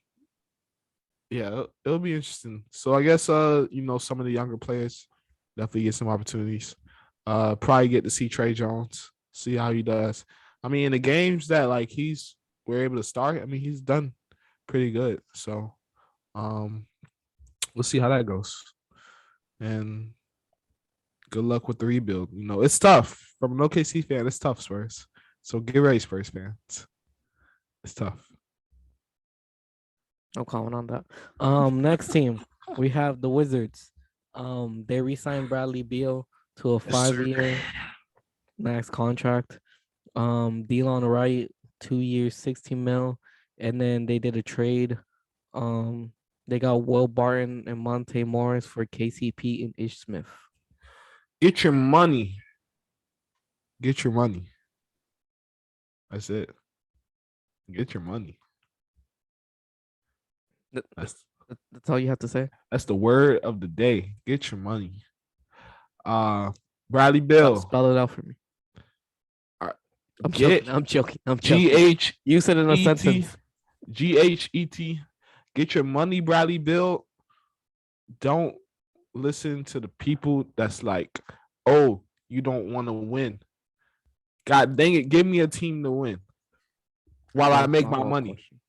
yeah, it'll be interesting. So I guess some of the younger players definitely get some opportunities. Probably get to see Trey Jones, see how he does. I mean, in the games that like we're able to start, I mean, he's done pretty good. So um we'll see how that goes. And good luck with the rebuild. It's tough. From an OKC fan, it's tough, Spurs. So get ready, Spurs fans. It's tough. No comment on that. Next team we have the Wizards. They re-signed Bradley Beal to a Yes, sir. 5-year max contract. Delon Wright 2 years, 16 mil, and then they did a trade. They got Will Barton and Monte Morris for KCP and Ish Smith. Get your money. Get your money. That's it. Get your money. That's That's all you have to say. that's the word of the day. Get your money. Uh Bradley Spell, Bill. spell it out for me. Uh, I'm Get joking. I'm joking. I'm G joking. H Use it in a E T sentence. GHET. Get your money, Bradley Bill. Don't listen to the people that's like, oh, you don't want to win. God dang it, give me a team to win while I Now, make my follow-up money. question.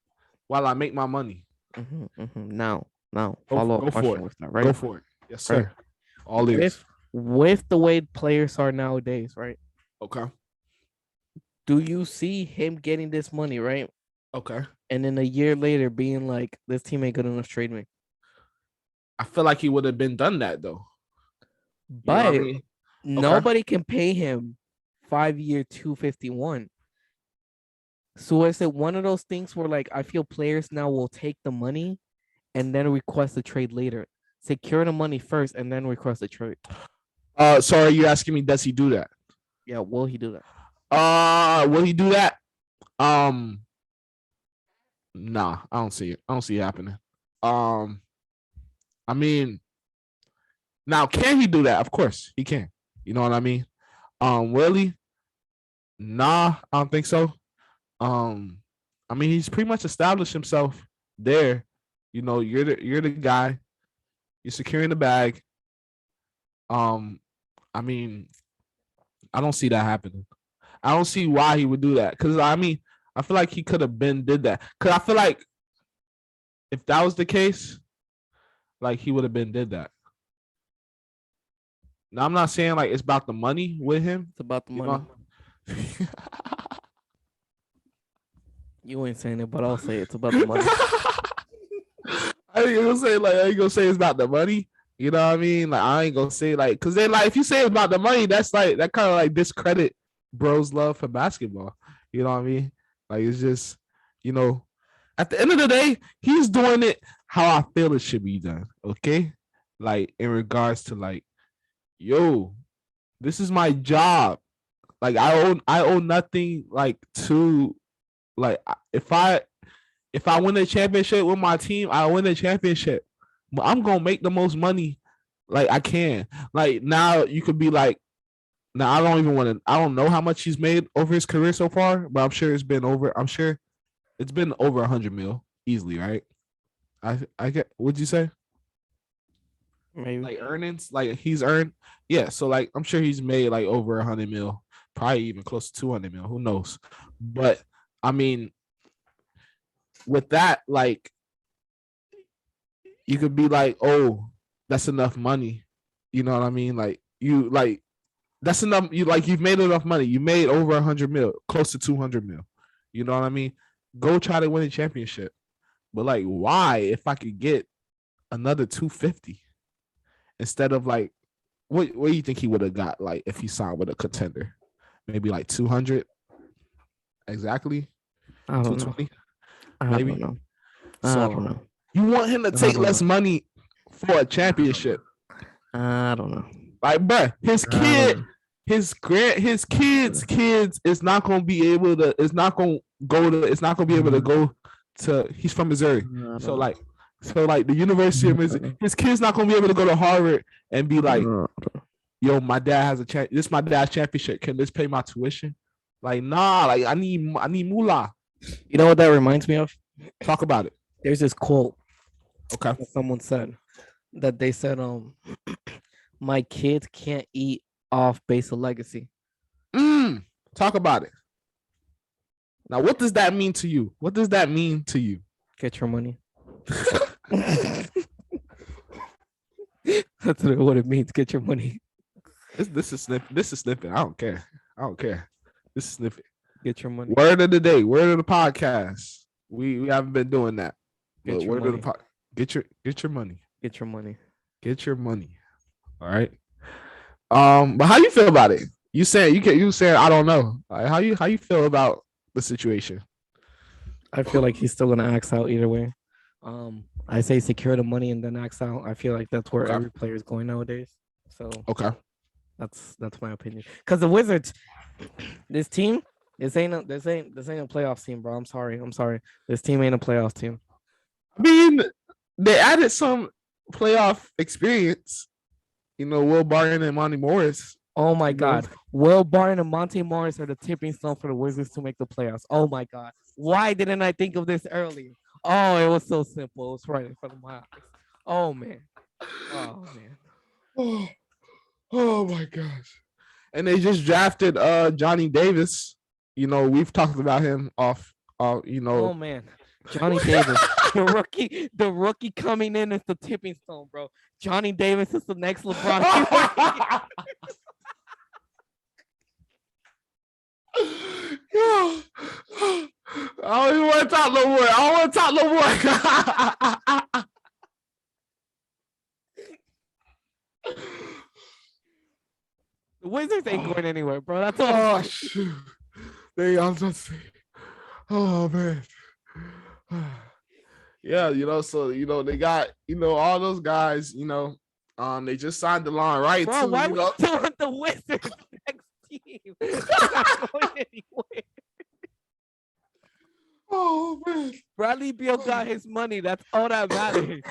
While I make my money. Now, Go, follow-up go for question it. with that, right? Go for it. Yes, Right. sir. All ears. With the way players are nowadays, right? Okay. Do you see him getting this money, right? Okay. And then a year later being like, this team ain't good enough to trade me. I feel like he would have been done that though. You know what I But mean? Okay. nobody can pay him 5-year 251. So is it one of those things where like I feel players now will take the money and then request a trade later? Secure the money first and then request a trade. So are you asking me, does he do that? Yeah, will he do that? Will he do that? Nah, I don't see it. I don't see it happening. I mean, now can he do that? Of course he can. You know what I mean? Will he? Nah, I don't think so. I mean, he's pretty much established himself there. You're the guy. You're securing the bag. I mean, I don't see that happening. I don't see why he would do that. Cause I mean, I feel like he could have did that. Cause I feel like if that was the case, like he would have did that. Now I'm not saying like it's about the money with him. It's about the You money. know? You ain't saying it, but I'll say it's about the money. I ain't gonna say it's about the money. You know what I mean? Like I ain't gonna say like, cause then like if you say it's about the money, that's like that kind of like discredit bro's love for basketball. You know what I mean? Like it's just, at the end of the day, he's doing it how I feel it should be done. Okay, like in regards to like, yo, this is my job. Like I owe nothing like to like if I win a championship with my team, I win a championship. But I'm gonna make the most money like I can. Like now you could be like, now I don't know how much he's made over his career so far, but I'm sure it's been over 100 mil easily, right? I get, what'd you say? Maybe. Like earnings, like he's earned, yeah. So like I'm sure he's made like over 100 mil, probably even close to 200 mil. Who knows? But I mean, with that, like you could be like, oh, that's enough money. You know what I mean? Like you like that's enough. You've made enough money. You made over 100 mil, close to 200 mil. You know what I mean? go try to win a championship. But like, why? If I could get another 250 instead of like, what do you think he would have got? Like, if he signed with a contender, maybe like 200 exactly, I don't know. 220 I maybe. don't know. I So don't know. you want him to take don't less know. money for a championship? I don't know. Like, bruh, his I don't kid, know. his kids is not gonna be able to. It's not gonna go to. It's not gonna be able to go to. He's from Missouri, so like the University of Missouri. His kid's not gonna be able to go to Harvard and be like, yo, my dad has a champ. This is my dad's championship. Can this pay my tuition? Like, nah. Like, I need moolah. You know what that reminds me of? Talk about it. There's this quote Okay. that someone said that they said, my kids can't eat off base of legacy. Talk about it. Now, what does that mean to you? What does that mean to you? Get your money. That's what it means. Get your money. This is snippet. This is snippet. I don't care. This is snippet. Get your money. Word of the day. Word of the podcast. We haven't been doing that. Get your word money. of the get your money. Get your money. Get your money. All right. But how you feel about it? You saying I don't know. Like, how you feel about the situation? I feel like he's still gonna axe out either way. I say secure the money and then axe out. I feel like that's where every player is going nowadays. So okay, that's my opinion. Because the Wizards, this team, this ain't a playoff team, bro. I'm sorry. This team ain't a playoff team. I mean, they added some playoff experience. You know, Will Barton and Monty Morris. Oh my God. Will Barton and Monty Morris are the tipping stone for the Wizards to make the playoffs. Oh my God. Why didn't I think of this earlier? Oh, it was so simple. It was right in front of my eyes. Oh man. Oh my gosh. And they just drafted Johnny Davis. You know, we've talked about him off Oh man. Johnny Davis. The rookie coming in is the tipping stone, bro. Johnny Davis is the next LeBron. I don't even want to talk no more. The Wizards ain't going anywhere, bro. That's all. Oh shoot. I'm just saying. Oh man. Yeah, so they got all those guys, they just signed the line right bro, too. Why we still on the Wizards next team? They're not going anywhere. Oh man. Bradley Beal got his money. That's all that matters.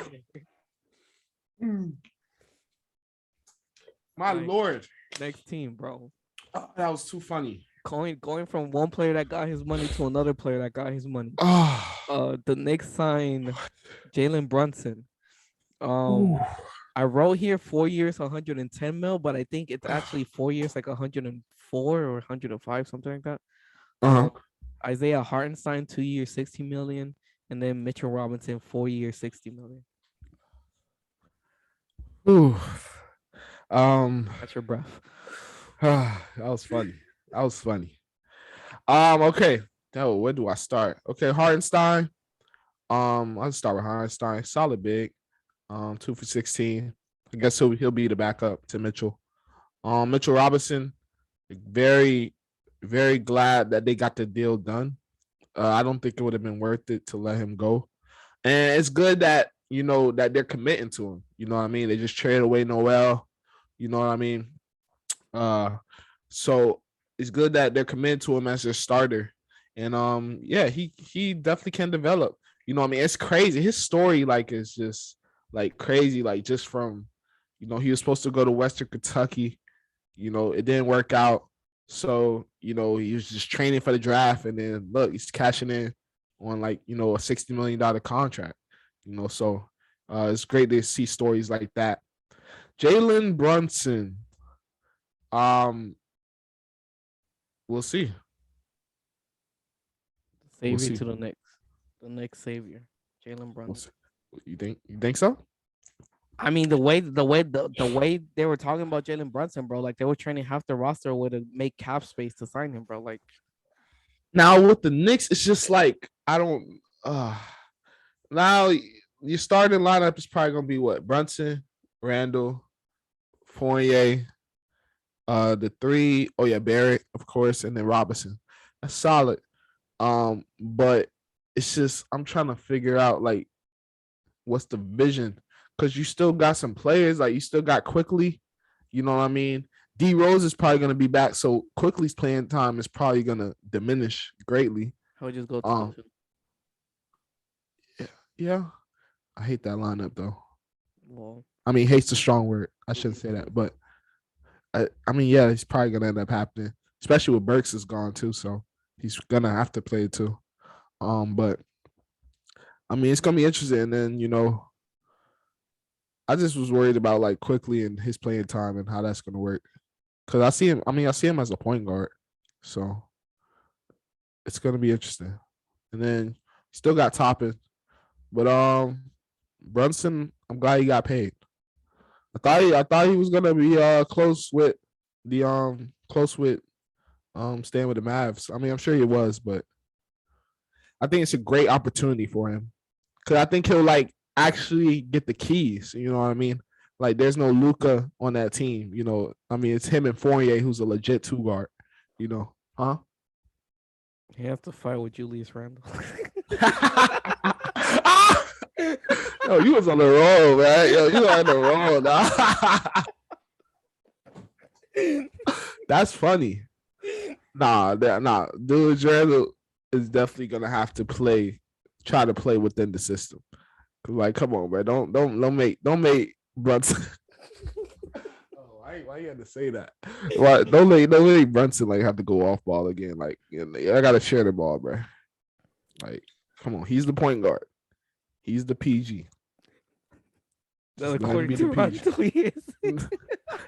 My lord. Next team, bro. Oh, that was too funny. Going from one player that got his money to another player that got his money. The Knicks signed Jalen Brunson. I wrote here 4 years, 110 mil, but I think it's actually 4 years, like 104 or 105, something like that. Isaiah Hartenstein, 2 years, 60 million, and then Mitchell Robinson, 4 years, 60 million. Ooh. That's your breath. That was funny. Okay. So where do I start? Okay, Hartenstein. I'll start with Hartenstein. Solid big. 2 for 16. I guess he'll be the backup to Mitchell. Mitchell Robinson, very, very glad that they got the deal done. I don't think it would have been worth it to let him go. And it's good that that they're committing to him. You know what I mean? They just traded away Noel. You know what I mean? So it's good that they're committed to him as their starter. And yeah, he definitely can develop. You know what I mean? It's crazy. His story is just crazy. Just from, he was supposed to go to Western Kentucky. It didn't work out. So, he was just training for the draft, and then look, he's cashing in on a $60 million contract. So it's great to see stories like that. Jalen Brunson. We'll see. Savior to the Knicks. The Knicks savior, Jalen Brunson. You think so? I mean, the way they were talking about Jalen Brunson, bro, they were training half the roster with to make cap space to sign him, bro. Now with the Knicks, it's just I don't. Now your starting lineup is probably gonna be what? Brunson, Randall, Fournier, the three. Oh yeah, Barrett, of course, and then Robinson. That's solid. But it's just I'm trying to figure out like what's the vision because you still got some players like you still got Quickly. You know what I mean? D Rose is probably gonna be back, so Quickly's playing time is probably gonna diminish greatly. I would just go to Um, yeah, I hate that lineup though. well, I mean, hate's a strong word. I shouldn't say that, but I mean, yeah, he's probably gonna end up happening, especially with Burks is gone too, so he's gonna have to play too. But I mean, it's gonna be interesting. And then I just was worried about like Quickly and his playing time and how that's gonna work. Cause I see him. I mean, I see him as a point guard, so it's gonna be interesting. And then still got Toppin, but Brunson, I'm glad he got paid. I thought he was gonna be close with the staying with the Mavs. I mean, I'm sure he was, but I think it's a great opportunity for him because I think he'll like actually get the keys. You know what I mean? Like, there's no Luca on that team. I mean, it's him and Fournier, who's a legit two guard. Huh? he has to fight with Julius Randle. Yo, you was on the roll, man. Yo, you on the roll, nah. That's funny. Nah. Julius Randle is definitely gonna have to try to play within the system. Cause like, come on, man, don't make Brunson. Oh, why you had to say that? Why don't make Brunson like have to go off ball again? Like, I gotta share the ball, bro. Like, come on, he's the point guard. He's the PG. Not according to Randle, he is.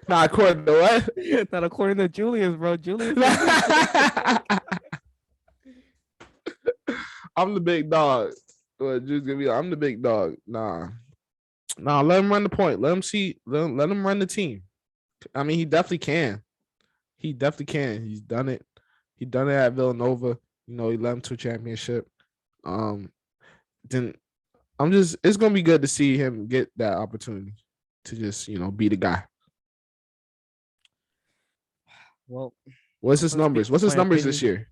Not according to what? Not according to Julius, bro. Julius. I'm the big dog. I'm the big dog. Nah. Let him run the point. Let him see. Let him run the team. I mean, he definitely can. He's done it. He done it at Villanova. He led him to a championship. Then it's gonna be good to see him get that opportunity to just be the guy. Well, what's his numbers? What's his numbers this year?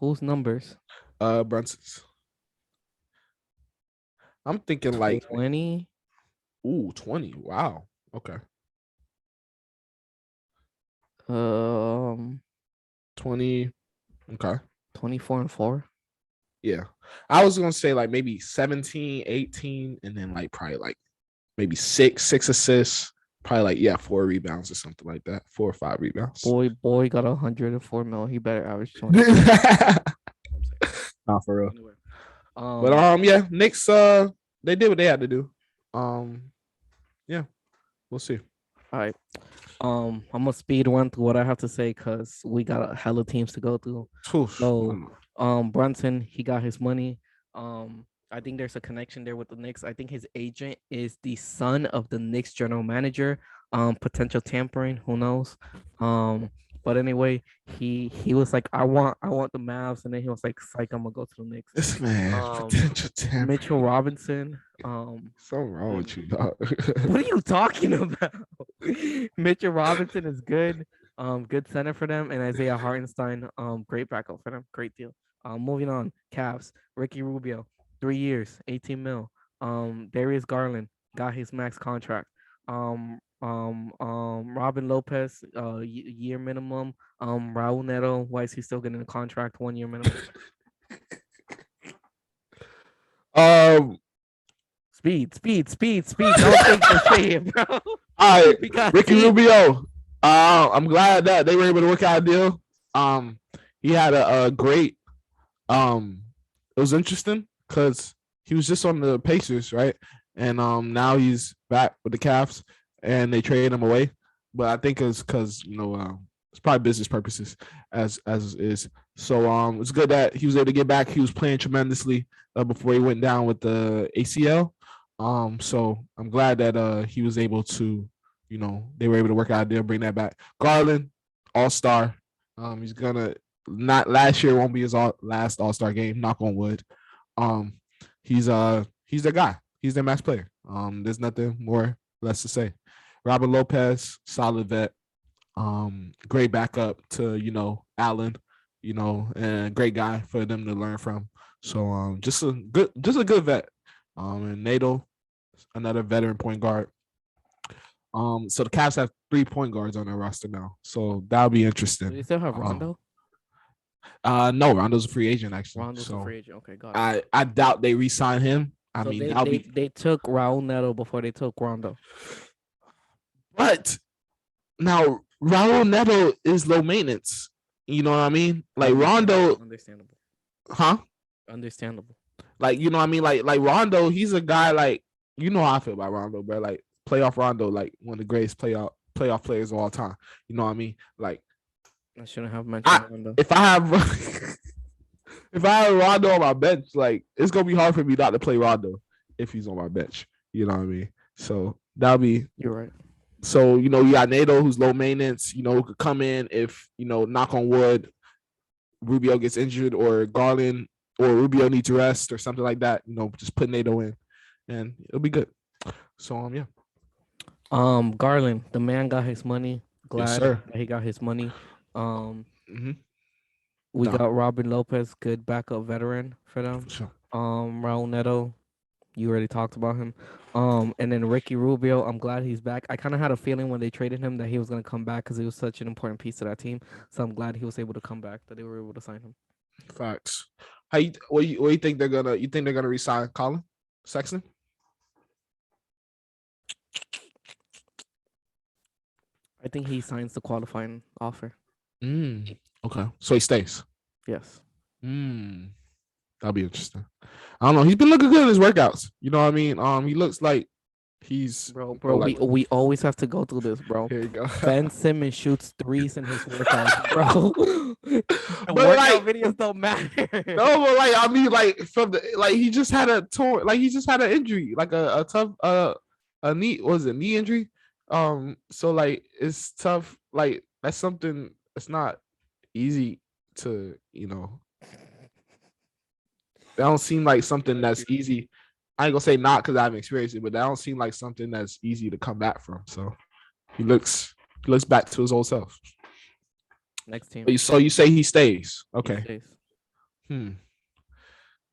Whose numbers? Brunson's. I'm thinking like 20. Ooh, 20. Wow. Okay. 20. Okay. 24-4. Yeah. I was gonna say like maybe 17, 18, and then like probably like maybe six assists, probably like 4 rebounds or something like that. 4 or 5 rebounds. Boy got 104 mil. He better average 20. Not for real. Anyway. But yeah, Knicks they did what they had to do. Yeah, we'll see. All right. I'm gonna speed run through what I have to say because we got a hella teams to go through. Oof. So Brunson, he got his money. I think there's a connection there with the Knicks. I think his agent is the son of the Knicks general manager. Potential tampering, who knows? But anyway, he was like, I want the Mavs, and then he was like, psych, I'm gonna go to the Knicks. This man, potential tampering. Mitchell Robinson. Something wrong with you, dog. What are you talking about? Mitchell Robinson is good. Good center for them, and Isaiah Hartenstein, great backup for them. Great deal. Moving on, Cavs. Ricky Rubio, 3 years, 18 mil. Darius Garland got his max contract. Robin Lopez, year minimum. Raul Neto, why is he still getting a contract? 1 year minimum. Speed. Don't think to say it, bro. All right, Ricky Rubio. I'm glad that they were able to work out a deal. He had a great. It was interesting because he was just on the Pacers, right? And now he's back with the Cavs, and they traded him away. But I think it's because it's probably business purposes, as is. So it's good that he was able to get back. He was playing tremendously before he went down with the ACL. So I'm glad that he was able to, they were able to work out a deal, bring that back. Garland, all-star. He's gonna not last year won't be his last all-star game, knock on wood. Um, he's the guy. He's their max player. There's nothing more less to say. Robert Lopez, solid vet. Great backup to Allen, and great guy for them to learn from. So just a good vet. And Nato, another veteran point guard. So the Cavs have 3 point guards on their roster now. So that'll be Do interesting. they still have Rondo? No, Rondo's a free agent actually. Rondo's so a free agent. Okay, got it. I doubt they re-sign him. I So mean, they, that'll they be. they took Raul Neto before they took Rondo. But now Raul Neto is low maintenance. You know what I mean? Like Rondo, Understandable. huh? Understandable. Like you know what I mean? Like Rondo, he's a guy like how I feel about Rondo, bro. Like playoff Rondo, like one of the greatest playoff players of all time. You know what I mean? Like I shouldn't have mentioned Rondo. if I have if I have Rondo on my bench, like it's gonna be hard for me not to play Rondo if he's on my bench. You know what I mean? So that'll be. You're right. So you got Nato, who's low maintenance. Who could come in if knock on wood, Rubio gets injured or Garland or Rubio needs rest or something like that. Just put Nato in, and it'll be good. So yeah. Garland, the man got his money. Yes, Glad sir. that he got his money. Mm-hmm. We No. got Robin Lopez, good backup veteran for them. Sure. Raul Neto, you already talked about him. And then Ricky Rubio, I'm glad he's back. I kind of had a feeling when they traded him that he was gonna come back because he was such an important piece to that team. So I'm glad he was able to come back, that they were able to sign him. Facts. What do you think they're gonna? You think they're gonna resign Colin Sexton? I think he signs the qualifying offer. Okay, so he stays. Yes. That'll be interesting. I don't know. He's been looking good in his workouts. You know what I mean? He looks like he's Bro, like, we always have to go through this, bro. Here you go. Ben Simmons shoots threes in his workouts, bro. But workout videos don't matter. No, but like I mean, like from the he just had a torn, he just had an injury, like a tough a knee, was it knee injury? So like it's tough. Like that's something. It's not easy to That don't seem like something that's easy. I ain't gonna say not because I haven't experienced it, but that don't seem like something that's easy to come back from. So he looks back to his old self. Next team. So you say he stays? Okay. He stays. Here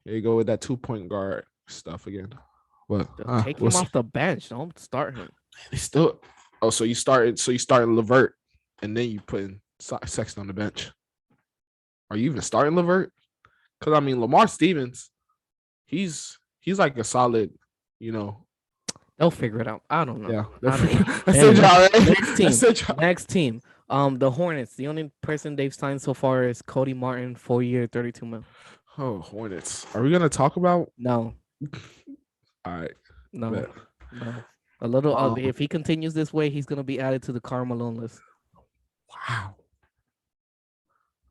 you go with that 2-point guard stuff again. What? Take him off the bench. Don't start him. He still. Oh, so you started Levert, and then you put in Sexton on the bench. Are you even starting Levert? Because I mean, Lamar Stevens, he's like a solid, They'll figure it out. I don't know. Yeah. Next team. The Hornets. The only person they've signed so far is Cody Martin, 4-year, $32 million. Oh, Hornets. Are we gonna talk about? No. All right. No. Bet. No. A little. If he continues this way, he's gonna be added to the Karl Malone list. Wow.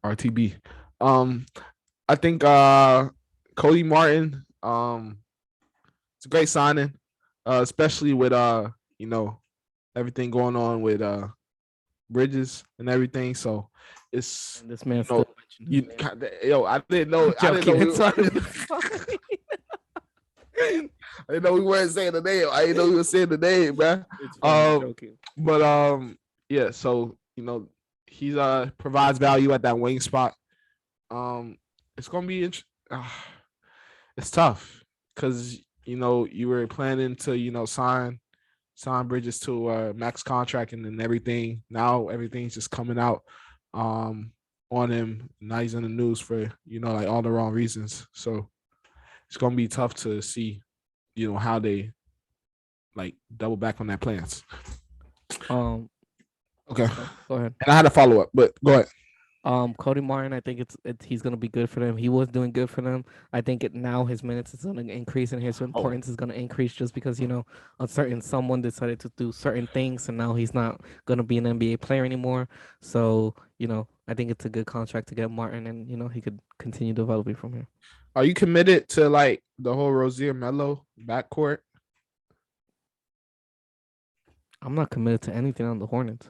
RTB. I think Cody Martin. It's a great signing, especially with everything going on with Bridges and everything. So it's and this man. I didn't know. I didn't know we weren't saying the name. I didn't know we were saying the name, man. But yeah. So he provides value at that wing spot. It's gonna be it's tough because you were planning to sign Bridges to a max contract and then everything. Now everything's just coming out on him. Now he's in the news for like all the wrong reasons. So it's gonna be tough to see how they like double back on their plans. Okay, go ahead. And I had a follow up, but go ahead. Cody Martin, I think he's gonna be good for them. He was doing good for them. I think now his minutes is gonna increase and his importance is gonna increase just because someone decided to do certain things and now he's not gonna be an NBA player anymore. So I think it's a good contract to get Martin and he could continue developing from here. Are you committed to like the whole Rozier Melo backcourt? I'm not committed to anything on the Hornets.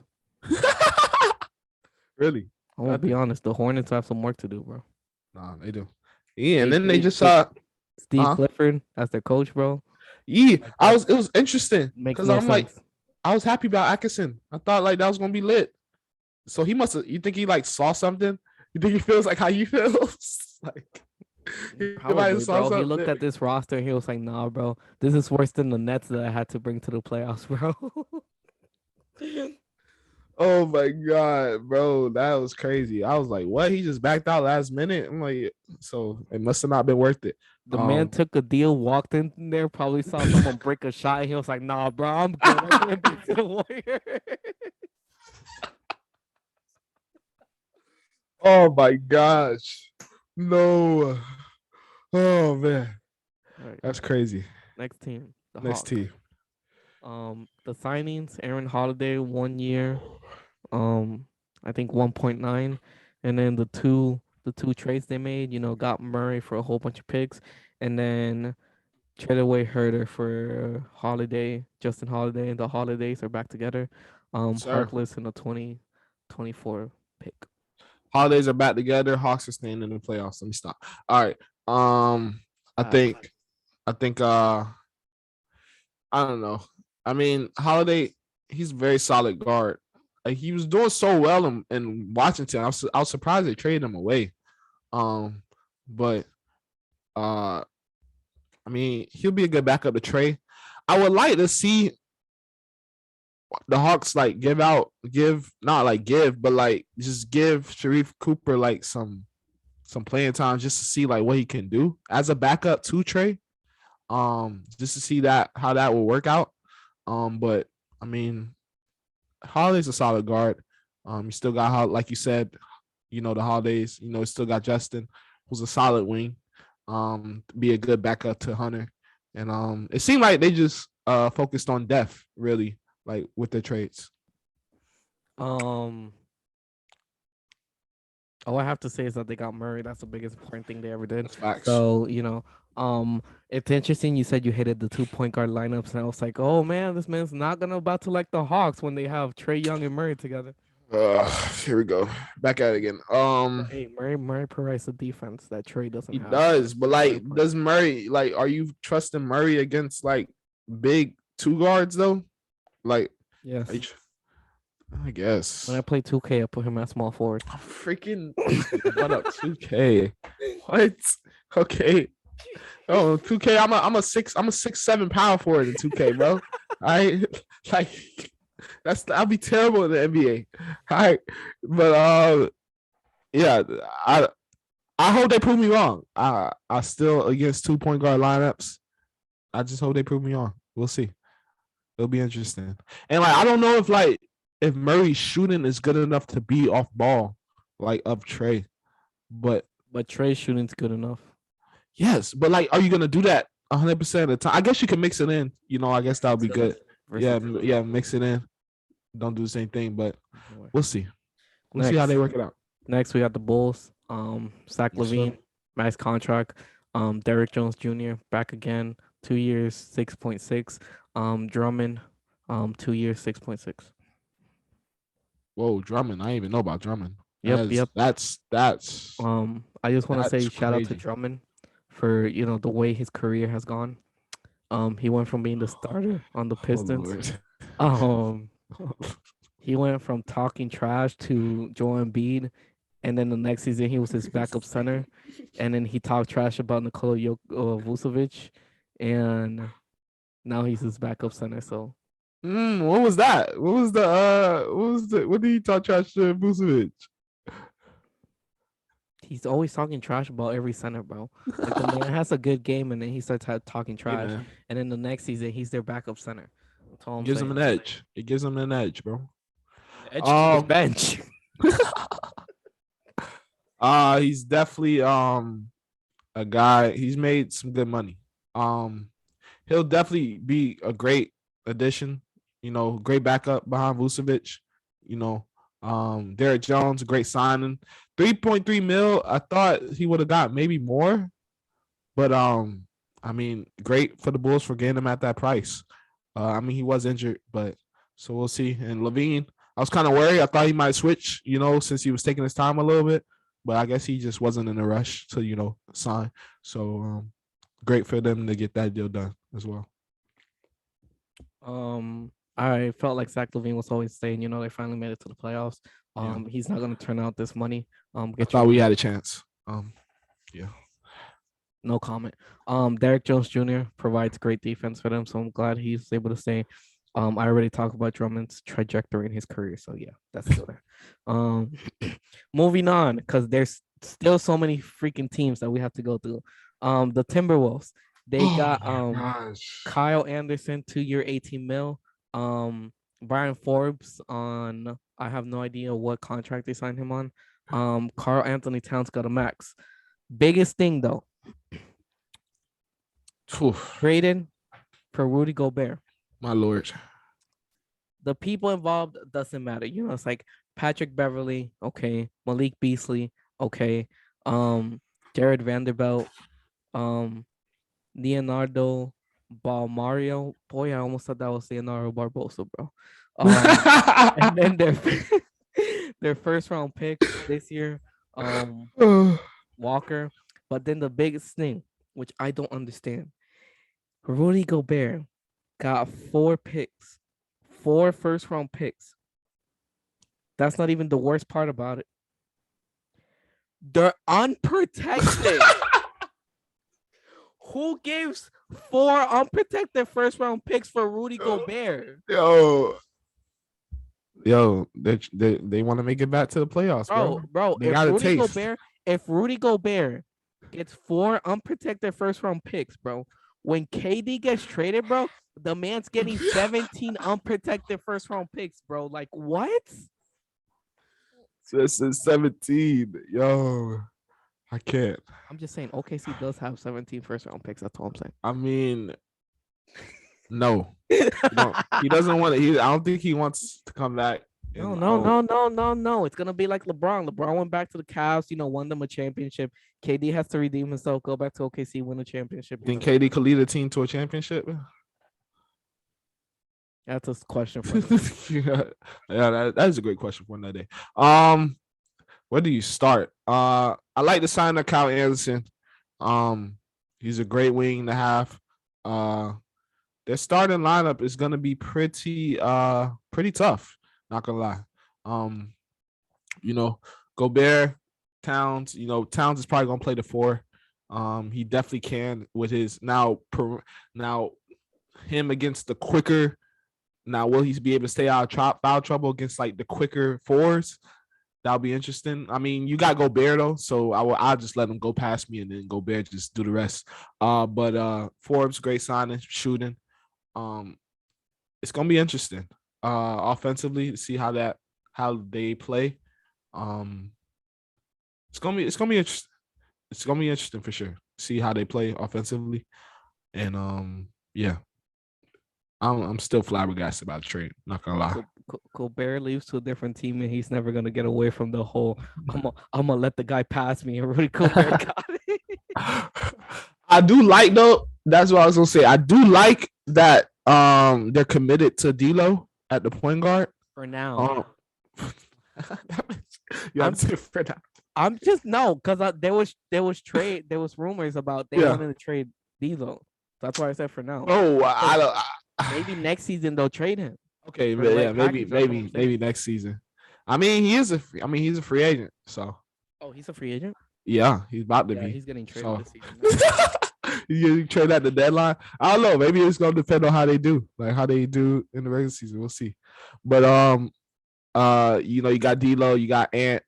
Really? I want to be honest. The Hornets have some work to do, bro. Nah, they do. Yeah, and then they just saw. Steve Clifford as their coach, bro. Yeah, Like, it was interesting makes because no I'm like, sense. I was happy about Atkinson. I thought like that was gonna be lit. So he must have. You think he like saw something? You think he feels like how you feel? Like he might have Probably, saw bro. He looked something. at this roster and he was like, "Nah, bro, this is worse than the Nets that I had to bring to the playoffs, bro." Oh my god, bro, that was crazy. I was like, what? He just backed out last minute. I'm like, so it must have not been worth it. The man took a deal, walked in there, probably saw someone break a shot, and he was like, "Nah, bro, I'm good. I'm going back to the Warriors." Oh my gosh, no. Oh man, All right, that's crazy. next team, the Next Hawks. team. The signings: Aaron Holiday, 1 year, um, I think 1.9, and then the two trades they made, got Murray for a whole bunch of picks, and then traded away Herder for Holiday, Justin Holiday, and the Holidays are back together. Sir, Harkless in a 2024 pick. holidays are back together. Hawks are staying in the playoffs. Let me stop. All right. I Facts. think, I think, I don't know. I mean, Holiday, he's a very solid guard. Like, he was doing so well in Washington. I was surprised they traded him away. Um, but uh, I mean, he'll be a good backup to Trey. I would like to see the Hawks like give not like give, but like just give Sharif Cooper like some playing time just to see like what he can do as a backup to Trey. Just to see that how that will work out. But I mean, Holiday's a solid guard. You still got how, like you said, the Holidays. You still got Justin, who's a solid wing. Be a good backup to Hunter, and it seemed like they just focused on depth really, like with their trades. Um, all I have to say is that they got Murray. That's the biggest important thing they ever did. That's facts. So, it's interesting. You said you hated the 2 point guard lineups, and I was like, oh man, this man's not gonna about to like the Hawks when they have Trey Young and Murray together. Here we go. Back at it again. But hey, Murray provides the defense that Trey doesn't He have. So does, but very like, important. does Murray like? Are you trusting Murray against like big two guards though? Like, Yes. I guess. When I play 2K, I put him at small forward. Freaking what up, 2K? What? Okay. Oh, 2K. I'm a 6'7" power forward in 2K, bro. I like I'll be terrible in the NBA. All right. But yeah, I hope they prove me wrong. I still against 2 point guard lineups. I just hope they prove me wrong. We'll see. It'll be interesting. And like, I don't know if Murray's shooting is good enough to be off ball, like of Trey. But Trey's shooting's good enough. yes, but like, are you gonna do that 100% of the time? I guess you can mix it in. I guess that would be good. Yeah, mix it in. Don't do the same thing, but we'll see. We'll see how they work it out. Next, we got the Bulls. Zach LaVine, max contract. Derrick Jones Jr. back again, 2 years, 6.6. Drummond, 2 years, 6.6. Whoa, Drummond! I didn't even know about Drummond. Yep. That's. I just want to say shout out to crazy. Drummond for the way his career has gone. He went from being the starter on the Pistons. He went from talking trash to Joel Embiid, and then the next season he was his backup center, and then he talked trash about Nikola Vucevic, and now he's his backup center. So, what was that? What did he talk trash to Vucevic? he's always talking trash about every center, bro. Like, the man has a good game, and then he starts talking trash, and then the next season he's their backup center. That's all I'm Gives saying. him an edge. It gives him an edge, bro. Edge to the bench. He's definitely a guy. He's made some good money. He'll definitely be a great addition. Great backup behind Vucevic. Derrick Jones, a great signing. 3.3 mil. I thought he would have got maybe more, but I mean, great for the Bulls for getting him at that price. I mean, he was injured, but so we'll see. And LaVine, I was kind of worried. I thought he might switch, since he was taking his time a little bit, but I guess he just wasn't in a rush to, sign. So great for them to get that deal done as well. I felt like Zach LaVine was always saying, they finally made it to the playoffs. Yeah. He's not gonna turn out this money. I Get thought your we money. had a chance. Yeah. No comment. Derek Jones Jr. provides great defense for them, so I'm glad he's able to say. I already talked about Drummond's trajectory in his career, so yeah, that's still there. Moving on, because there's still so many freaking teams that we have to go through. The Timberwolves, they got Gosh. Kyle Anderson, 2-year, 18 mil. Brian Forbes on I have no idea what contract they signed him on. Carl Anthony Towns got a max. Biggest thing though, traded for Rudy Gobert. My lord. The people involved doesn't matter. It's like Patrick Beverly, okay, Malik Beasley, okay, Jared Vanderbilt, Leonardo Balmario. Boy, I almost thought that was Leonardo Barbosa, bro. And then their first round pick this year, Walker. But then the biggest thing, which I don't understand, Rudy Gobert got 4 picks, 4 first round picks. That's not even the worst part about it. They're unprotected. Who gives 4 unprotected first round picks for Rudy Gobert? Yo, they want to make it back to the playoffs, bro. They got a taste. If Rudy Gobert gets 4 unprotected first round picks, bro, when KD gets traded, bro, the man's getting 17 unprotected first round picks, bro. Like what? This is 17. Yo, I can't. I'm just saying OKC does have 17 first round picks. That's all I'm saying. I mean, no. He doesn't want to. I don't think he wants to come back. No. It's gonna be like LeBron. LeBron went back to the Cavs, won them a championship. KD has to redeem himself, go back to OKC, win a championship. Think KD could lead a team to a championship? That's a question for that is a great question for another day. Where do you start? I like the sign of Kyle Anderson. He's a great wing to have. Their starting lineup is gonna be pretty tough. Not gonna lie. Gobert, Towns. Towns is probably gonna play the 4. He definitely can with his now him against the quicker. Now, will he be able to stay out of foul trouble against like the quicker 4s? That'll be interesting. I mean, you got Gobert though, so I'll just let him go past me and then Gobert just do the rest. But Forbes, great signing, shooting. It's gonna be interesting. Offensively, to see how they play. It's gonna be interesting. It's gonna be interesting for sure. See how they play offensively, and yeah. I'm still flabbergasted about the trade. Not gonna lie. Gobert leaves to a different team, and he's never gonna get away from the whole. I'm gonna let the guy pass me, and Rudy Gobert got it. I do like though. That's what I was gonna say. I do like that. They're committed to D'Lo at the point guard for now. I'm just no, because there was rumors about they wanted to trade D'Lo. That's why I said for now. Oh, maybe next season they'll trade him. Okay, but yeah, maybe next season. I mean, he's a free agent. So. Oh, he's a free agent. Yeah, he's about to be. He's getting traded this season. He's getting traded at the deadline. I don't know. Maybe it's gonna depend on how they do, in the regular season. We'll see. But you got D'Lo, you got Ant.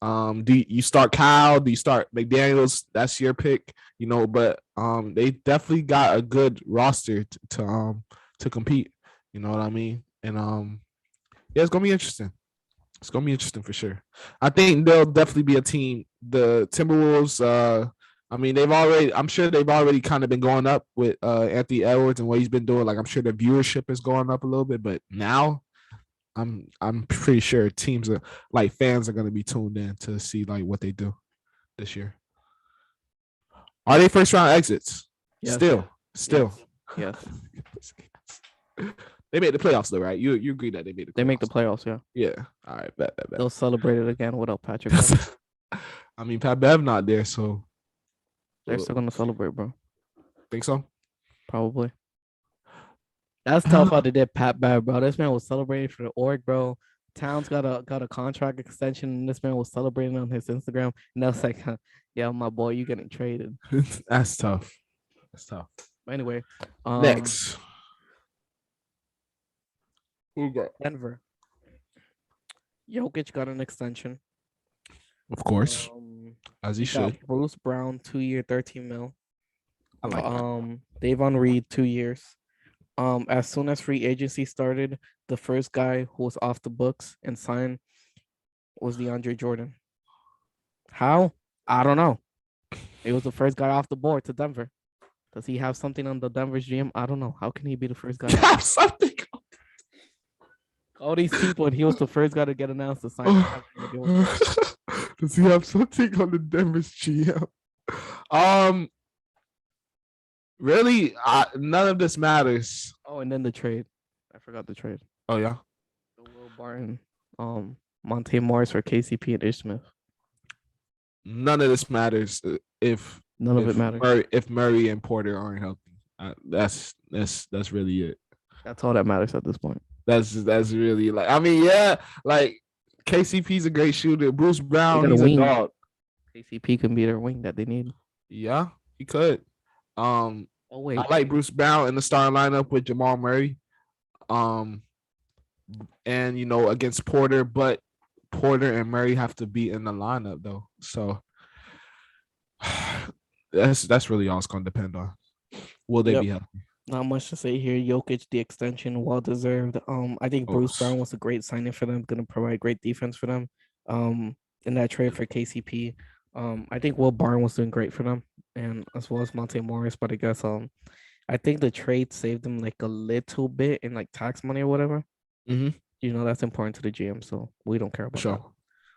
Do you start Kyle? Do you start McDaniels? That's your pick. But they definitely got a good roster to compete. You know what I mean? And yeah, it's gonna be interesting. It's gonna be interesting for sure. I think they'll definitely be a team. The Timberwolves, I'm sure they've already kind of been going up with Anthony Edwards and what he's been doing. Like I'm sure the viewership is going up a little bit, but now I'm pretty sure teams are like fans are gonna be tuned in to see like what they do this year. Are they first round exits? Yes. Still. Yes. They made the playoffs though, right? You agree that they made the playoffs? They make the playoffs, yeah. Yeah. All right, bet. They'll celebrate it again without Patrick. I mean, Pat Bev not there, so they're still gonna celebrate, bro. think so? Probably. That's tough how they did Pat Bev, bro. This man was celebrating for the org, bro. Towns got a contract extension, and this man was celebrating on his Instagram. And I was like, huh, yeah, my boy, you getting traded. That's tough. That's tough. But anyway, Next. Who got? Denver. Jokic got an extension. Of course, as he got should. Bruce Brown, 2-year, 13 mil. I like that. Davon Reed, 2 years. As soon as free agency started, the first guy who was off the books and signed was DeAndre Jordan. How? I don't know. He was the first guy off the board to Denver. Does he have something on the Denver's GM? I don't know. How can he be the first guy? Have something. All these people, and he was the first guy to get announced to sign. Does he have something on the Denver's GM? Really, none of this matters. Oh, and then the trade. I forgot the trade. Oh yeah, The Will Barton, Monte Morris for KCP and Ish Smith. None of this matters if None of it matters. If Murray and Porter aren't healthy. That's really it. That's all that matters at this point. That's really like, I mean, yeah, like KCP's a great shooter. Bruce Brown, he's a dog. KCP can be their wing that they need. Yeah, he could. Oh wait, I like Bruce Brown in the starting lineup with Jamal Murray. And against Porter, but Porter and Murray have to be in the lineup though. So that's really all it's gonna depend on. Will they be healthy? Not much to say here. Jokic, the extension, well deserved. I think Bruce Brown was a great signing for them, gonna provide great defense for them. In that trade for KCP. I think Will Barton was doing great for them, and as well as Monte Morris. But I guess I think the trade saved them like a little bit in like tax money or whatever. Mm-hmm. That's important to the GM, so we don't care about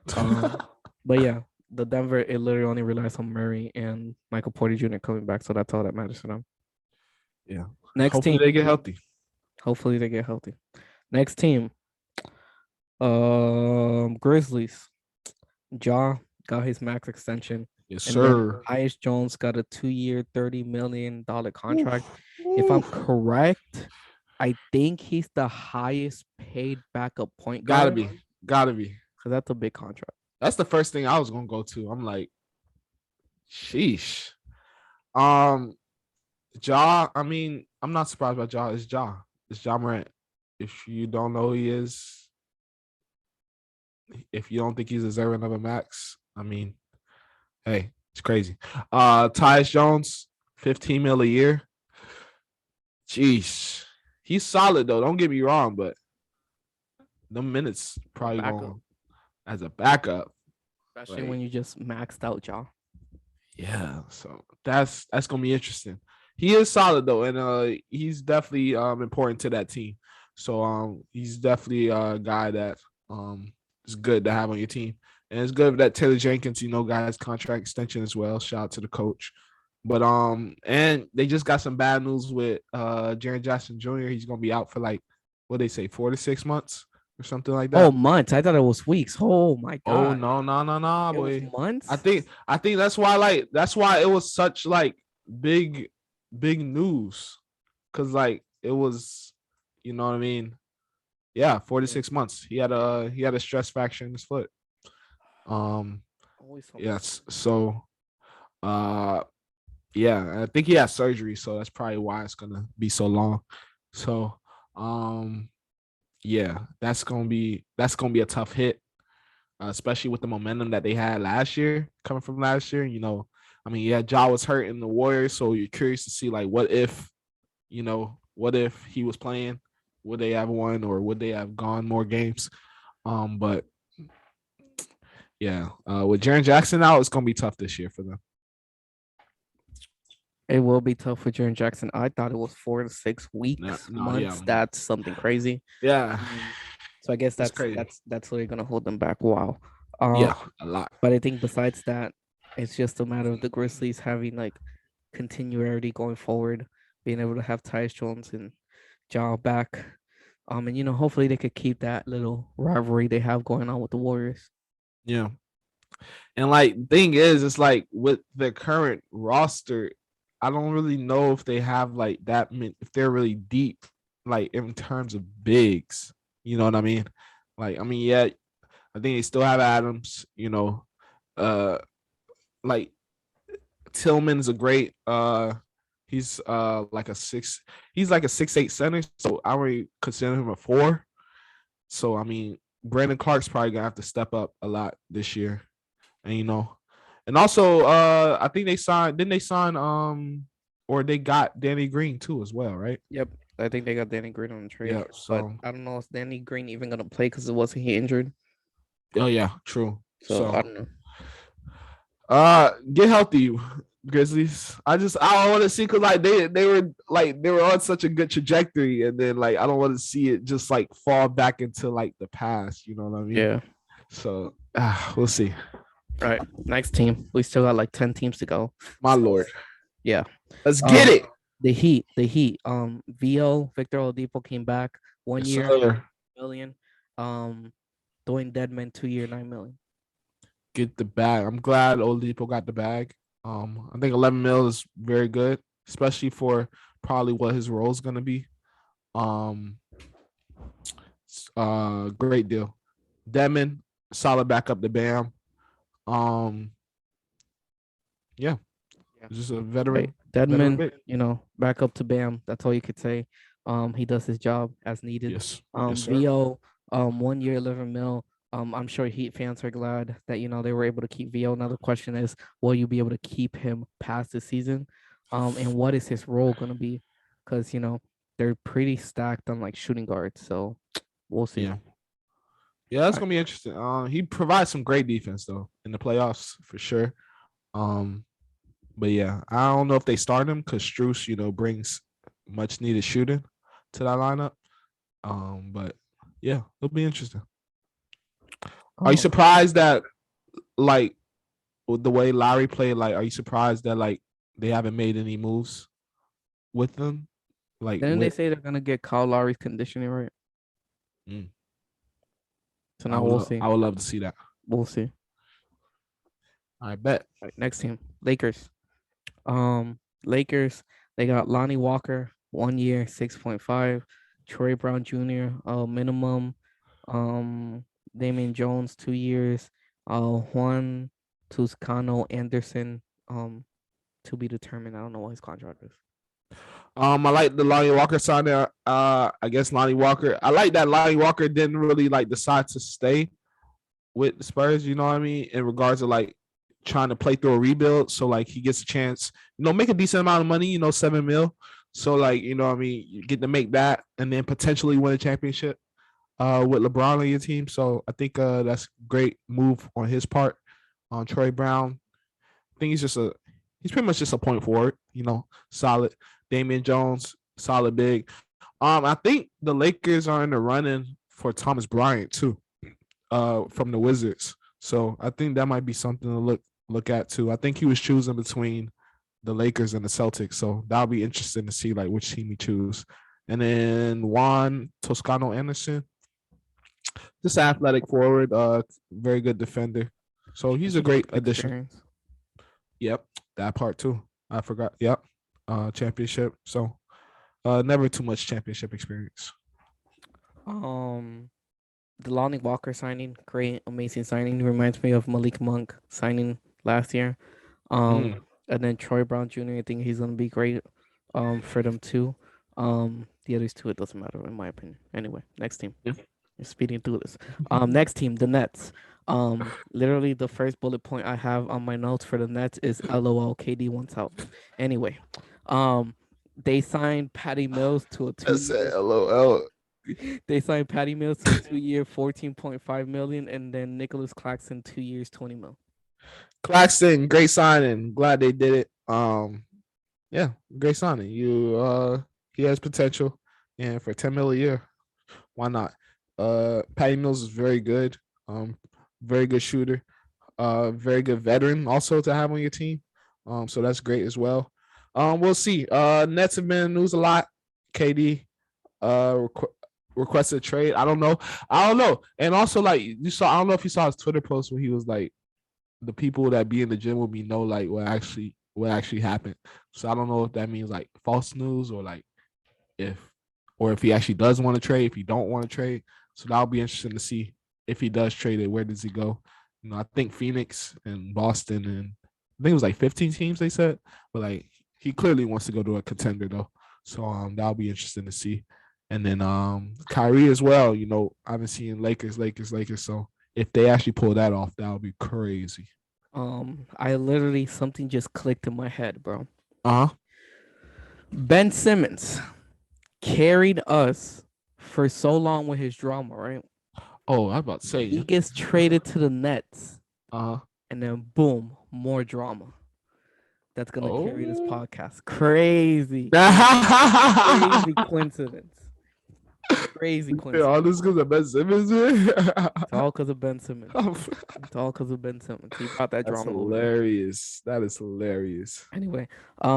that. But yeah, the Denver, it literally only relies on Murray and Michael Porter Jr. coming back, so that's all that matters for them. Yeah. Next team, they get healthy. Hopefully they get healthy. Next team, Grizzlies. Ja got his max extension. Yes, sir. Tyus Jones got a 2-year, $30 million contract. If I'm correct, I think he's the highest paid backup point guard. Gotta be. Because that's a big contract. That's the first thing I was gonna go to. I'm like, sheesh. Ja, I mean, I'm not surprised by Ja. It's Ja. It's Ja Morant. If you don't know who he is, if you don't think he's deserving of a max, I mean, hey, it's crazy. Tyus Jones, 15 mil a year. Jeez. He's solid though. Don't get me wrong, but the minutes probably going as a backup. Especially when you just maxed out Ja. Yeah, so that's gonna be interesting. He is solid though, and he's definitely important to that team. So he's definitely a guy that is good to have on your team. And it's good that Taylor Jenkins, got his contract extension as well. Shout out to the coach. But and they just got some bad news with Jaren Jackson Jr. He's gonna be out for like, what they say, 4 to 6 months or something like that. Oh, months. I thought it was weeks. Oh my god. Oh no, boy. Months. I think that's why it was such like big news. Cause like it was, you know what I mean? Yeah, 4 to 6 months. He had a stress fracture in his foot. Yes. So yeah, I think he has surgery, so that's probably why it's gonna be so long. So yeah, that's gonna be a tough hit, especially with the momentum that they had last year, coming from last year. I mean, yeah, Ja was hurt in the Warriors, so you're curious to see like what if he was playing, would they have won or would they have gone more games? But yeah, with Jaren Jackson out, it's gonna be tough this year for them. It will be tough for Jaren Jackson. I thought it was 4 to 6 weeks, months. Yeah. That's something crazy. Yeah. So I guess that's really gonna hold them back. Wow. Yeah, a lot. But I think besides that, it's just a matter of the Grizzlies having like continuity going forward, being able to have Tyus Jones and Ja back. And hopefully they could keep that little rivalry they have going on with the Warriors. Yeah. And like thing is, it's like with the current roster, I don't really know if they have like that many, if they're really deep, like in terms of bigs. You know what I mean? Like, I mean, yeah, I think they still have Adams. Uh, like Tillman's a great. He's like a six. He's like a 6'8" center, so I would consider him a 4. So I mean, Brandon Clark's probably gonna have to step up a lot this year, and and also I think they signed. Didn't they sign or they got Danny Green too as well, right? Yep. I think they got Danny Green on the trade. Yeah. But So I don't know if Danny Green even gonna play because it wasn't he injured. oh yeah, true. So I So don't know. get healthy, Grizzlies. I want to see because like they were on such a good trajectory, and then like I don't want to see it just like fall back into like the past. You know what I mean? Yeah. So we'll see. All right. Next team. We still got like 10 teams to go. My lord. Yeah. Let's get it. The Heat. VO Victor Oladipo came back 1 Yes, year, sir. $1 million. Dwayne Dedman 2 year, $9 million. Get the bag. I'm glad Oladipo got the bag. I think 11 mil is very good, especially for probably what his role is gonna be. Great deal. Dedman, solid backup to Bam. Yeah. Just a veteran. Right. veteran Dedman, big. back up to Bam. That's all you could say. He does his job as needed. Yes. Yes, sir. VO, 1 year, 11 mil. I'm sure Heat fans are glad that they were able to keep VO. Now the question is, will you be able to keep him past the season? And what is his role gonna be? Because they're pretty stacked on like shooting guards, so we'll see. Yeah, that's gonna be interesting. He provides some great defense though in the playoffs for sure. But yeah, I don't know if they start him because Strus, brings much needed shooting to that lineup. But yeah, it'll be interesting. Are you surprised that like with the way Lowry played? Like, are you surprised that like they haven't made any moves with them? Like, Didn't they say they're gonna get Kyle Lowry's conditioning right? So now we'll see. I would love to see that. We'll see. I bet. All right, next team, Lakers. Lakers, they got Lonnie Walker, 1 year, 6.5. Troy Brown Jr., minimum. Damian Jones, 2 years. Juan Toscano Anderson, to be determined. I don't know what his contract is. I like the Lonnie Walker signing. I guess Lonnie Walker. I like that Lonnie Walker didn't really like decide to stay with the Spurs. You know what I mean? In regards to like trying to play through a rebuild, so like he gets a chance, make a decent amount of money. 7 mil. So like you get to make that and then potentially win a championship with LeBron on your team. So I think that's a great move on his part. On Troy Brown, I think he's pretty much just a point forward. Solid. Damian Jones, solid big. I think the Lakers are in the running for Thomas Bryant too, from the Wizards. So I think that might be something to look at too. I think he was choosing between the Lakers and the Celtics, so that'll be interesting to see like which team he choose. And then Juan Toscano Anderson, just athletic forward, very good defender. So he's a great addition. Yep, that part too. I forgot. Yep. Championship. So never too much championship experience. The Lonnie Walker signing, great, amazing signing. Reminds me of Malik Monk signing last year. And then Troy Brown Jr., I think he's gonna be great for them too. The others two, it doesn't matter in my opinion. Anyway, next team. Yeah. You're speeding through this. Next team, the Nets. Literally the first bullet point I have on my notes for the Nets is LOL KD wants out. Anyway, they signed Patty Mills to a 2 year. LOL. They signed Patty Mills to a 2 year, $14.5 million, and then Nicholas Claxton 2 years, $20 million. Claxton, great signing. Glad they did it. Yeah, great signing. He has potential, and for $10 million a year, why not? Patty Mills is very good. Very good shooter. Very good veteran also to have on your team. So that's great as well. We'll see. Nets have been in the news a lot. KD requested a trade. I don't know. And also, like you saw, I don't know if you saw his Twitter post where he was like, the people that be in the gym with me know like what what actually happened. So I don't know if that means like false news or like if he actually does want to trade, if he don't want to trade. So that'll be interesting to see if he does trade it. Where does he go? You know, I think Phoenix and Boston and I think it was like 15 teams they said, but like he clearly wants to go to a contender though. So that'll be interesting to see. And then Kyrie as well. You know, I've been seeing Lakers. So if they actually pull that off, that would be crazy. I literally something just clicked in my head, bro. Uh-huh. Ben Simmons carried us for so long with his drama, right? Oh, I was about to He say. gets traded to the Nets, Uh-huh. and then boom, more drama. That's gonna carry this Oh. podcast. Crazy, crazy coincidence. Crazy Yeah, coincidence. all this because of Ben Simmons. Man. It's all because of Ben Simmons. It's all because of Ben Simmons. He brought that That's drama over here. hilarious. That is hilarious. Anyway,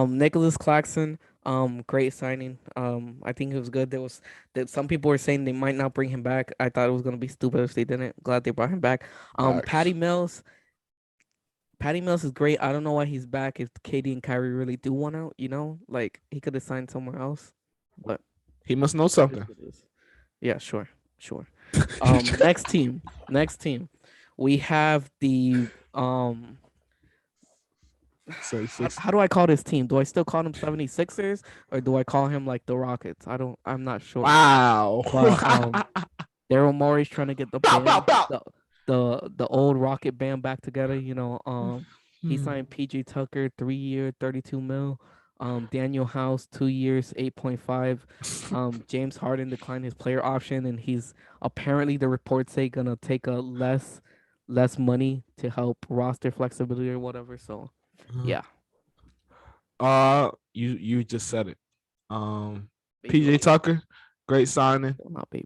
Nicholas Claxton, great signing. I think it was good. There was that some people were saying they might not bring him back. I thought it was gonna be stupid if they didn't. Glad they brought him back. Facts. Patty Mills. Patty Mills is great. I don't know why he's back. If KD and Kyrie really do want out, you know, like he could have signed somewhere else. But He must know it is something. what it is. Yeah, sure. Next team. We have the So how do I call this team? Do I still call them 76ers or do I call him like the Rockets? I'm not sure. wow. But Daryl Morey's trying to get the Bow, band, bow, bow. the old Rocket band back together. You know, he Hmm. signed PJ Tucker 3-year, 32 mil. Daniel House 2 years, 8.5. James Harden declined his player option, and he's apparently the reports say gonna take a less money to help roster flexibility or whatever. So yeah, You just said it. Baby PJ Tucker, great signing. not baby.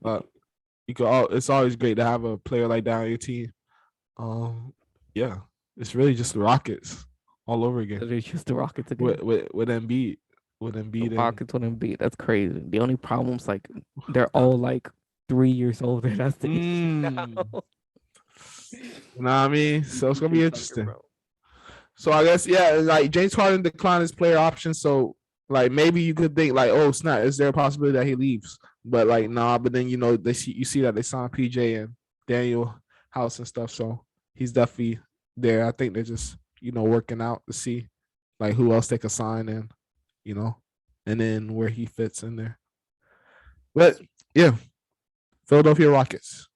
You could it's always great to have a player like that on your team. Yeah, it's really just the Rockets all over again It's just the Rockets again. with Embiid, The and Rockets wouldn't be. That's crazy. The only problem's like they're all like 3 years older. That's the issue now. You know what I mean? So it's gonna be PJ Tucker, interesting. bro. So I guess like James Harden declined his player option. So like maybe you could think like, oh snap, is there a possibility that he leaves? But like nah. But then you see that they signed PJ and Daniel House and stuff. So he's definitely there. I think they're just working out to see like who else they could sign and and then where he fits in there. But yeah, Philadelphia Rockets.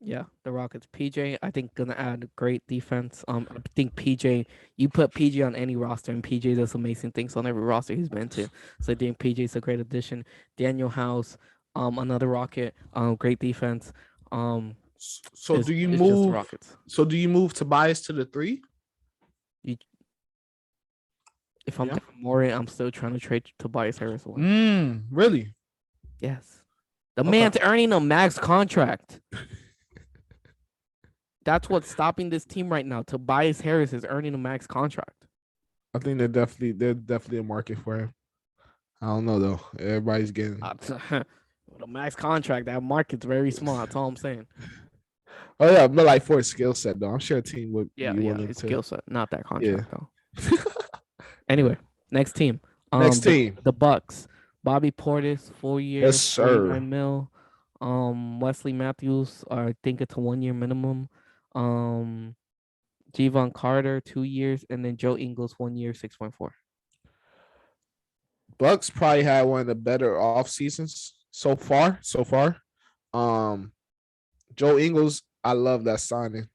Yeah, the Rockets. PJ, I think gonna add great defense. I think PJ, you put PJ on any roster, and PJ does amazing things on every roster he's been to. So I think PJ's a great addition. Daniel House, another Rocket, great defense. So do you it's just the move? Rockets. So do you move Tobias to the 3? If I'm Yeah. Daryl Morey, I'm still trying to trade Tobias Harris away. Really? Yes, the Okay. man's earning a max contract. That's what's stopping this team right now. Tobias Harris is earning a max contract. I think they're definitely a market for him. I don't know though. Everybody's getting. With a max contract, that market's very small. That's all I'm saying. Oh yeah, but like for a skill set though, I'm sure a team would Yeah, be willing his to. skill set, not that contract though. Anyway, next team. Next team. The Bucks. Bobby Portis, 4 years, Yes, sir. 49 mil. Wesley Matthews, I think it's a 1-year minimum. Javon Carter, 2 years, and then Joe Ingles, 1 year, 6.4. Bucks probably had one of the better off seasons so far. Joe Ingles, I love that signing,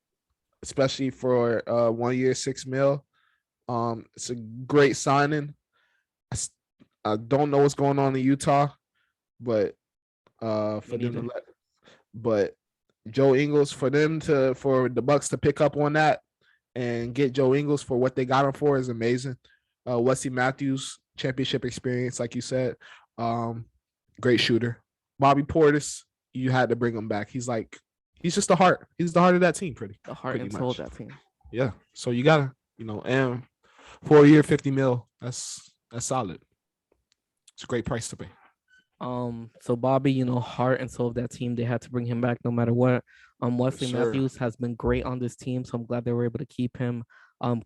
especially for 1 year, 6 mil. It's a great signing. I don't know what's going on in Utah, but but Joe Ingles for the Bucks to pick up on that and get Joe Ingles for what they got him for is amazing. Wesley Matthews, championship experience, like you said, great shooter. Bobby Portis, you had to bring him back. He's just the heart. He's the heart of that team, the heart and soul of that team. Yeah. So you gotta, and 4 year, 50 mil. That's solid. It's a great price to pay. So Bobby, heart and soul of that team. They had to bring him back no matter what. Wesley Matthews has been great on this team, so I'm glad they were able to keep him.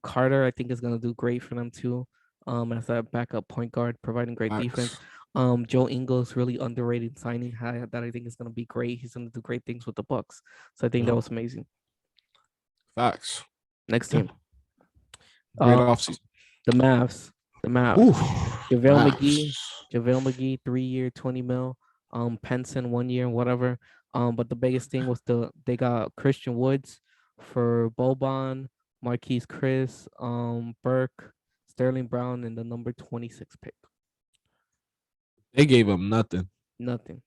Carter, I think, is gonna do great for them too. As that backup point guard, providing great defense. Facts. Joe Ingles, really underrated signing that I think is gonna be great. He's gonna do great things with the Bucks. So I think that Yep. was amazing. Facts. Next Yeah. team, Great uh, offseason. the Mavs. The Ooh. Mavs. JaVale McGee. Mavs. JaVale McGee, 3 year, 20 mil. Penson, 1 year, whatever. But the biggest thing was they got Christian Woods for Boban, Marquise Chris, Burke, Sterling Brown, and the number 26 pick. They gave him nothing. Nothing.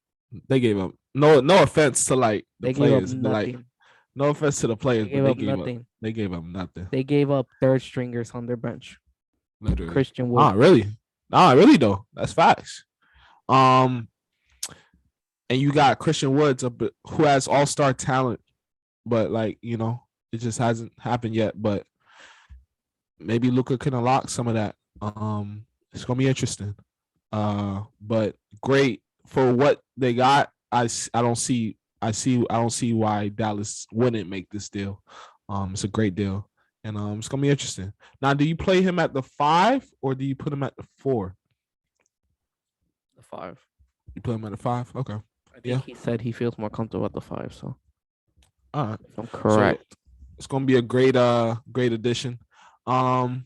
They gave him no offense to like the They gave up players, but like nothing. no offense to the players, They but gave up nothing. they gave him nothing. They gave up third stringers on their bench. Literally. Christian Ah, Woods. really? Nah, really though. That's facts. And you got Christian Woods who has all-star talent, but like, it just hasn't happened yet. But maybe Luka can unlock some of that. It's gonna be interesting. But great for what they got. I don't see why Dallas wouldn't make this deal. It's a great deal, and it's gonna be interesting. Now, do you play him at the 5 or do you put him at the 4? The 5. You put him at the 5. Okay. I think he said he feels more comfortable at the 5. So, all right, if I'm correct. So it's gonna be a great addition. Yeah.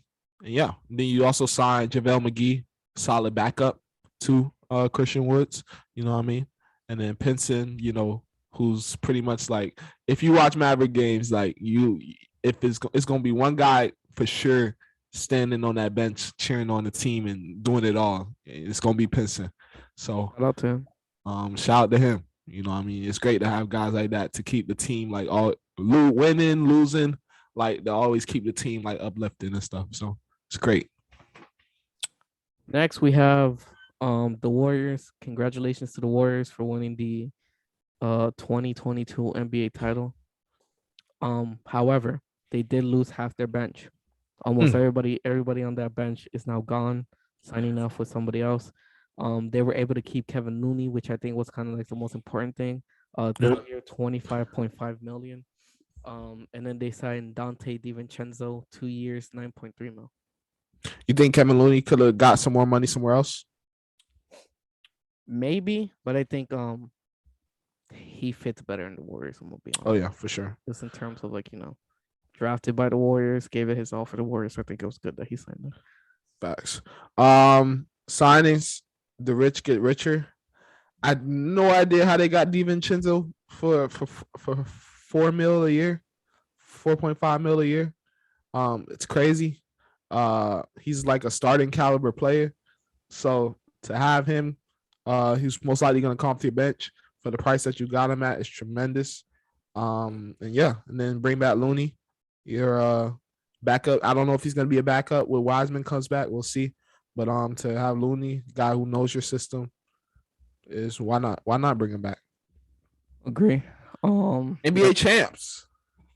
Then you also signed JaVale McGee, solid backup to Christian Woods. You know what I mean? And then Pinson, who's pretty much like, if you watch Maverick games, like if it's gonna be one guy for sure standing on that bench, cheering on the team and doing it all. It's gonna be Pinson. So shout out to him. Shout out to him. You know what I mean? It's great to have guys like that to keep the team like all winning, losing, like they always keep the team like uplifting and stuff. So it's great. Next, we have the Warriors. Congratulations to the Warriors for winning the 2022 NBA title. However, they did lose half their bench. Almost everybody on that bench is now gone, signing off with somebody else. They were able to keep Kevin Looney, which I think was kind of like the most important thing. 3 year, $25.5 million. And then they signed Dante DiVincenzo, 2 years, $9.3 million. You think Kevin Looney could have got some more money somewhere else? Maybe, but I think he fits better in the Warriors. I'm gonna be honest. Oh yeah, for sure. Just in terms of like, drafted by the Warriors, gave it his all for the Warriors. I think it was good that he signed them. Facts. Signings, the rich get richer. I had no idea how they got DiVincenzo for $4 million a year, $4.5 million a year. It's crazy. He's like a starting caliber player. So to have him, he's most likely going to come off your bench for the price that you got him at is tremendous. And then bring back Looney. Your backup. I don't know if he's going to be a backup when Wiseman comes back. We'll see. But to have Looney, guy who knows your system, is why not bring him back? Agree. NBA champs.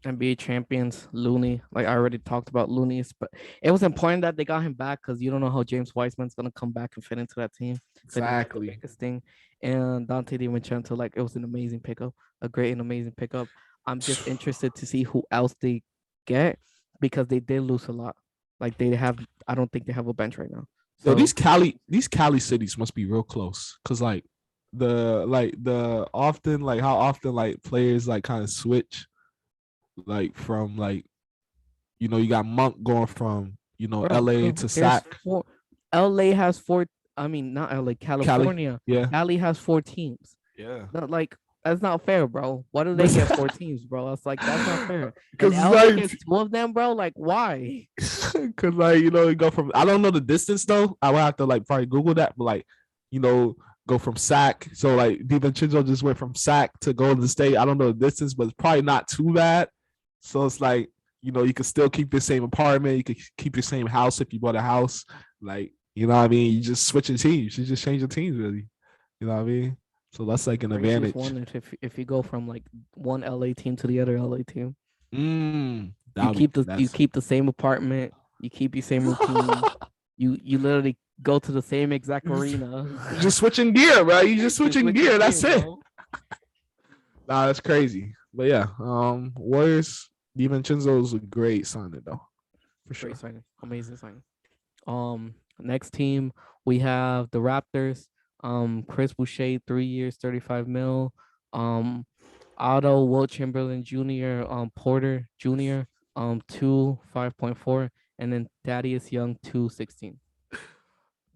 NBA champions, Looney. Like I already talked about Looney's, but it was important that they got him back because you don't know how James Wiseman's gonna come back and fit into that team. Exactly. Biggest thing. And Dante DiVincenzo, like it was an amazing pickup, a great and amazing pickup. I'm just interested to see who else they get because they did lose a lot. Like I don't think they have a bench right now. So these Cali cities must be real close because like how often players like kind of switch. Like from like, you got Monk going from LA to SAC. LA has 4. I mean, not LA, California. Yeah, Cali has 4 teams. Yeah, like that's not fair, bro. Why do they get 4 teams, bro? That's not fair. Because LA gets 2 of them, bro. Like why? Because you go from, I don't know the distance though. I would have to like probably Google that, but like go from SAC. So like DiVincenzo just went from SAC to Golden State. I don't know the distance, but it's probably not too bad. So it's like, you can still keep your same apartment. You could keep your same house if you bought a house. Like, you know what I mean? You just switching teams. You just change the teams, really. You know what I mean? So that's like an advantage. If you go from like one LA team to the other LA team. You keep the same apartment. You keep your same routine. you literally go to the same exact arena. You're just switching gear, bro. You just switching gear. That's it. Nah, that's crazy. But yeah, Warriors, DiVincenzo is a great signing though, for sure. Great signing. Amazing signing. Next team we have the Raptors. Chris Boucher, 3 years, 35 mil. Otto Will Chamberlain Jr., Porter Jr., 5.4, and then Thaddeus Young, 216.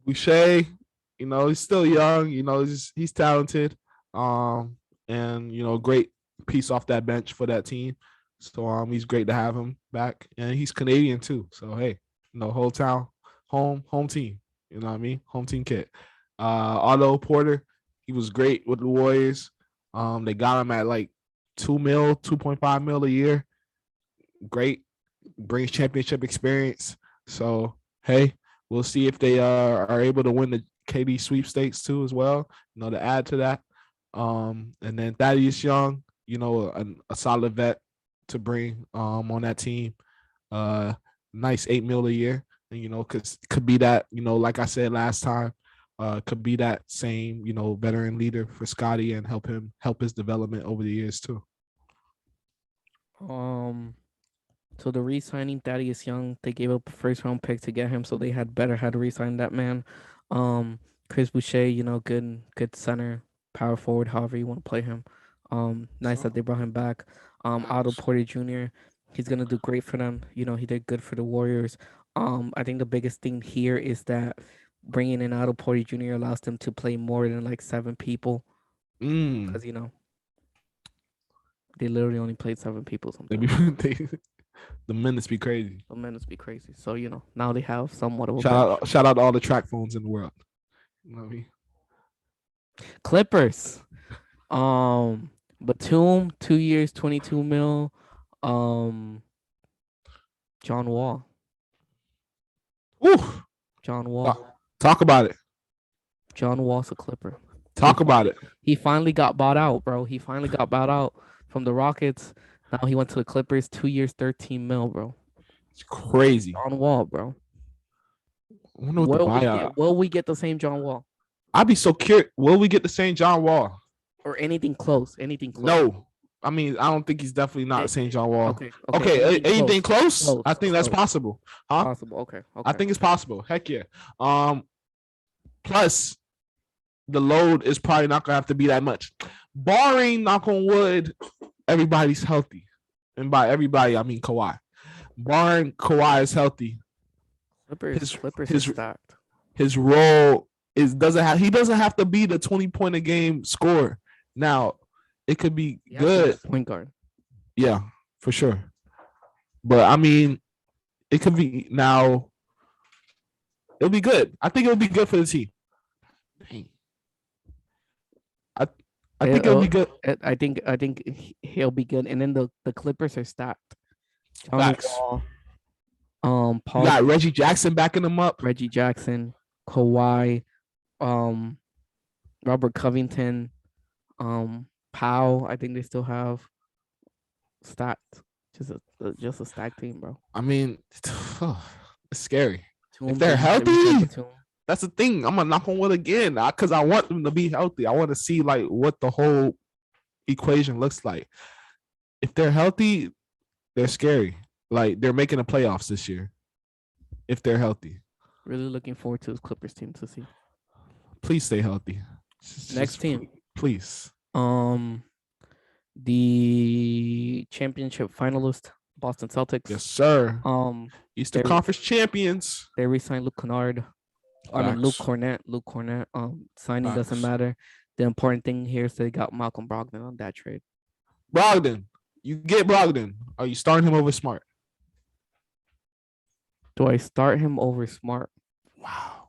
Boucher, he's still young. He's talented. And great piece off that bench for that team. So he's great to have him back, and he's Canadian too. So hey, whole town, home team. You know what I mean? Home team kid. Otto Porter, he was great with the Warriors. They got him at like 2.5 mil a year. Great, brings championship experience. So hey, we'll see if they are able to win the KD sweepstakes too as well. To add to that. And then Thaddeus Young, a solid vet to bring on that team. Nice 8 mil a year. And could be that, like I said last time, could be that same, veteran leader for Scottie and help his development over the years too. So the re-signing Thaddeus Young, they gave up a first-round pick to get him, so they had to re-sign that man. Chris Boucher, good center, power forward, however you want to play him. Nice that they brought him back. Otto Porter Jr., he's gonna do great for them. He did good for the Warriors. I think the biggest thing here is that bringing in Otto Porter Jr. allows them to play more than like 7 people. Because they literally only played 7 people sometimes. The minutes be crazy. The minutes be crazy. So now they have somewhat of a shout out to all the track phones in the world. You know what I mean? Clippers. Batum, 2 years, 22 mil. John Wall. Woo. John Wall. Talk about it. John Wall's a Clipper. Talk about it. He finally got bought out, bro. He finally got bought out from the Rockets. Now he went to the Clippers, 2 years, 13 mil, bro. It's crazy. John Wall, bro. I wonder what the buyout. Will we get the same John Wall? I'd be so curious. Will we get the same John Wall? Or anything close? Anything close? No. I mean, I don't think he's definitely not the same John Wall. Okay. Anything close? I think that's possible. Huh? Possible. Okay. I think it's possible. Heck yeah. Plus, the load is probably not gonna have to be that much. Barring, knock on wood, everybody's healthy. And by everybody, I mean Kawhi. Barring Kawhi is healthy. Clippers is stacked. His role he doesn't have to be the 20-point a game scorer. Now, it could be good. Point guard. Yeah, for sure. But I mean, it could be now. It'll be good. I think it'll be good for the team. I think it'll be good. I think he'll be good. And then the Clippers are stacked. Facts. Paul, you got Reggie Jackson backing them up. Reggie Jackson, Kawhi, Robert Covington, Powell. I think they still have stacked. Just a stacked team, bro. I mean, it's scary. If they're healthy, that's the thing. I'm gonna knock on wood again because I want them to be healthy. I want to see like what the whole equation looks like. If they're healthy, they're scary. Like they're making the playoffs this year. If they're healthy. Really looking forward to this Clippers team to see. Please stay healthy. Next team, please. The championship finalist, Boston Celtics. Yes, sir. Eastern Conference champions. They re-signed Luke Kennard. Luke Cornett. Signing doesn't matter. The important thing here is they got Malcolm Brogdon on that trade. Brogdon. You get Brogdon. Are you starting him over Smart? Do I start him over Smart? Wow.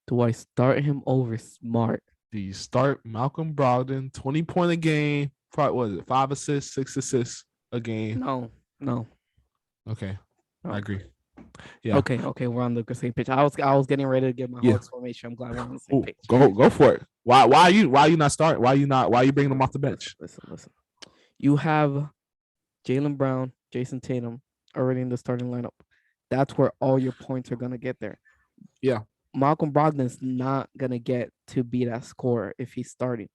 Do I start him over Smart? Do you start Malcolm Brogdon, 20-point a game? What is it? 5 assists, 6 assists a game? No. Okay. No. I agree. Yeah. Okay. We're on the same page. I was getting ready to get my whole explanation. I'm glad we're on the same page. Go for it. Why are you not starting? Why are you bringing them off the bench? Listen. You have Jaylen Brown, Jason Tatum already in the starting lineup. That's where all your points are gonna get there. Yeah. Malcolm Brogdon's not gonna get to be that scorer if he's starting.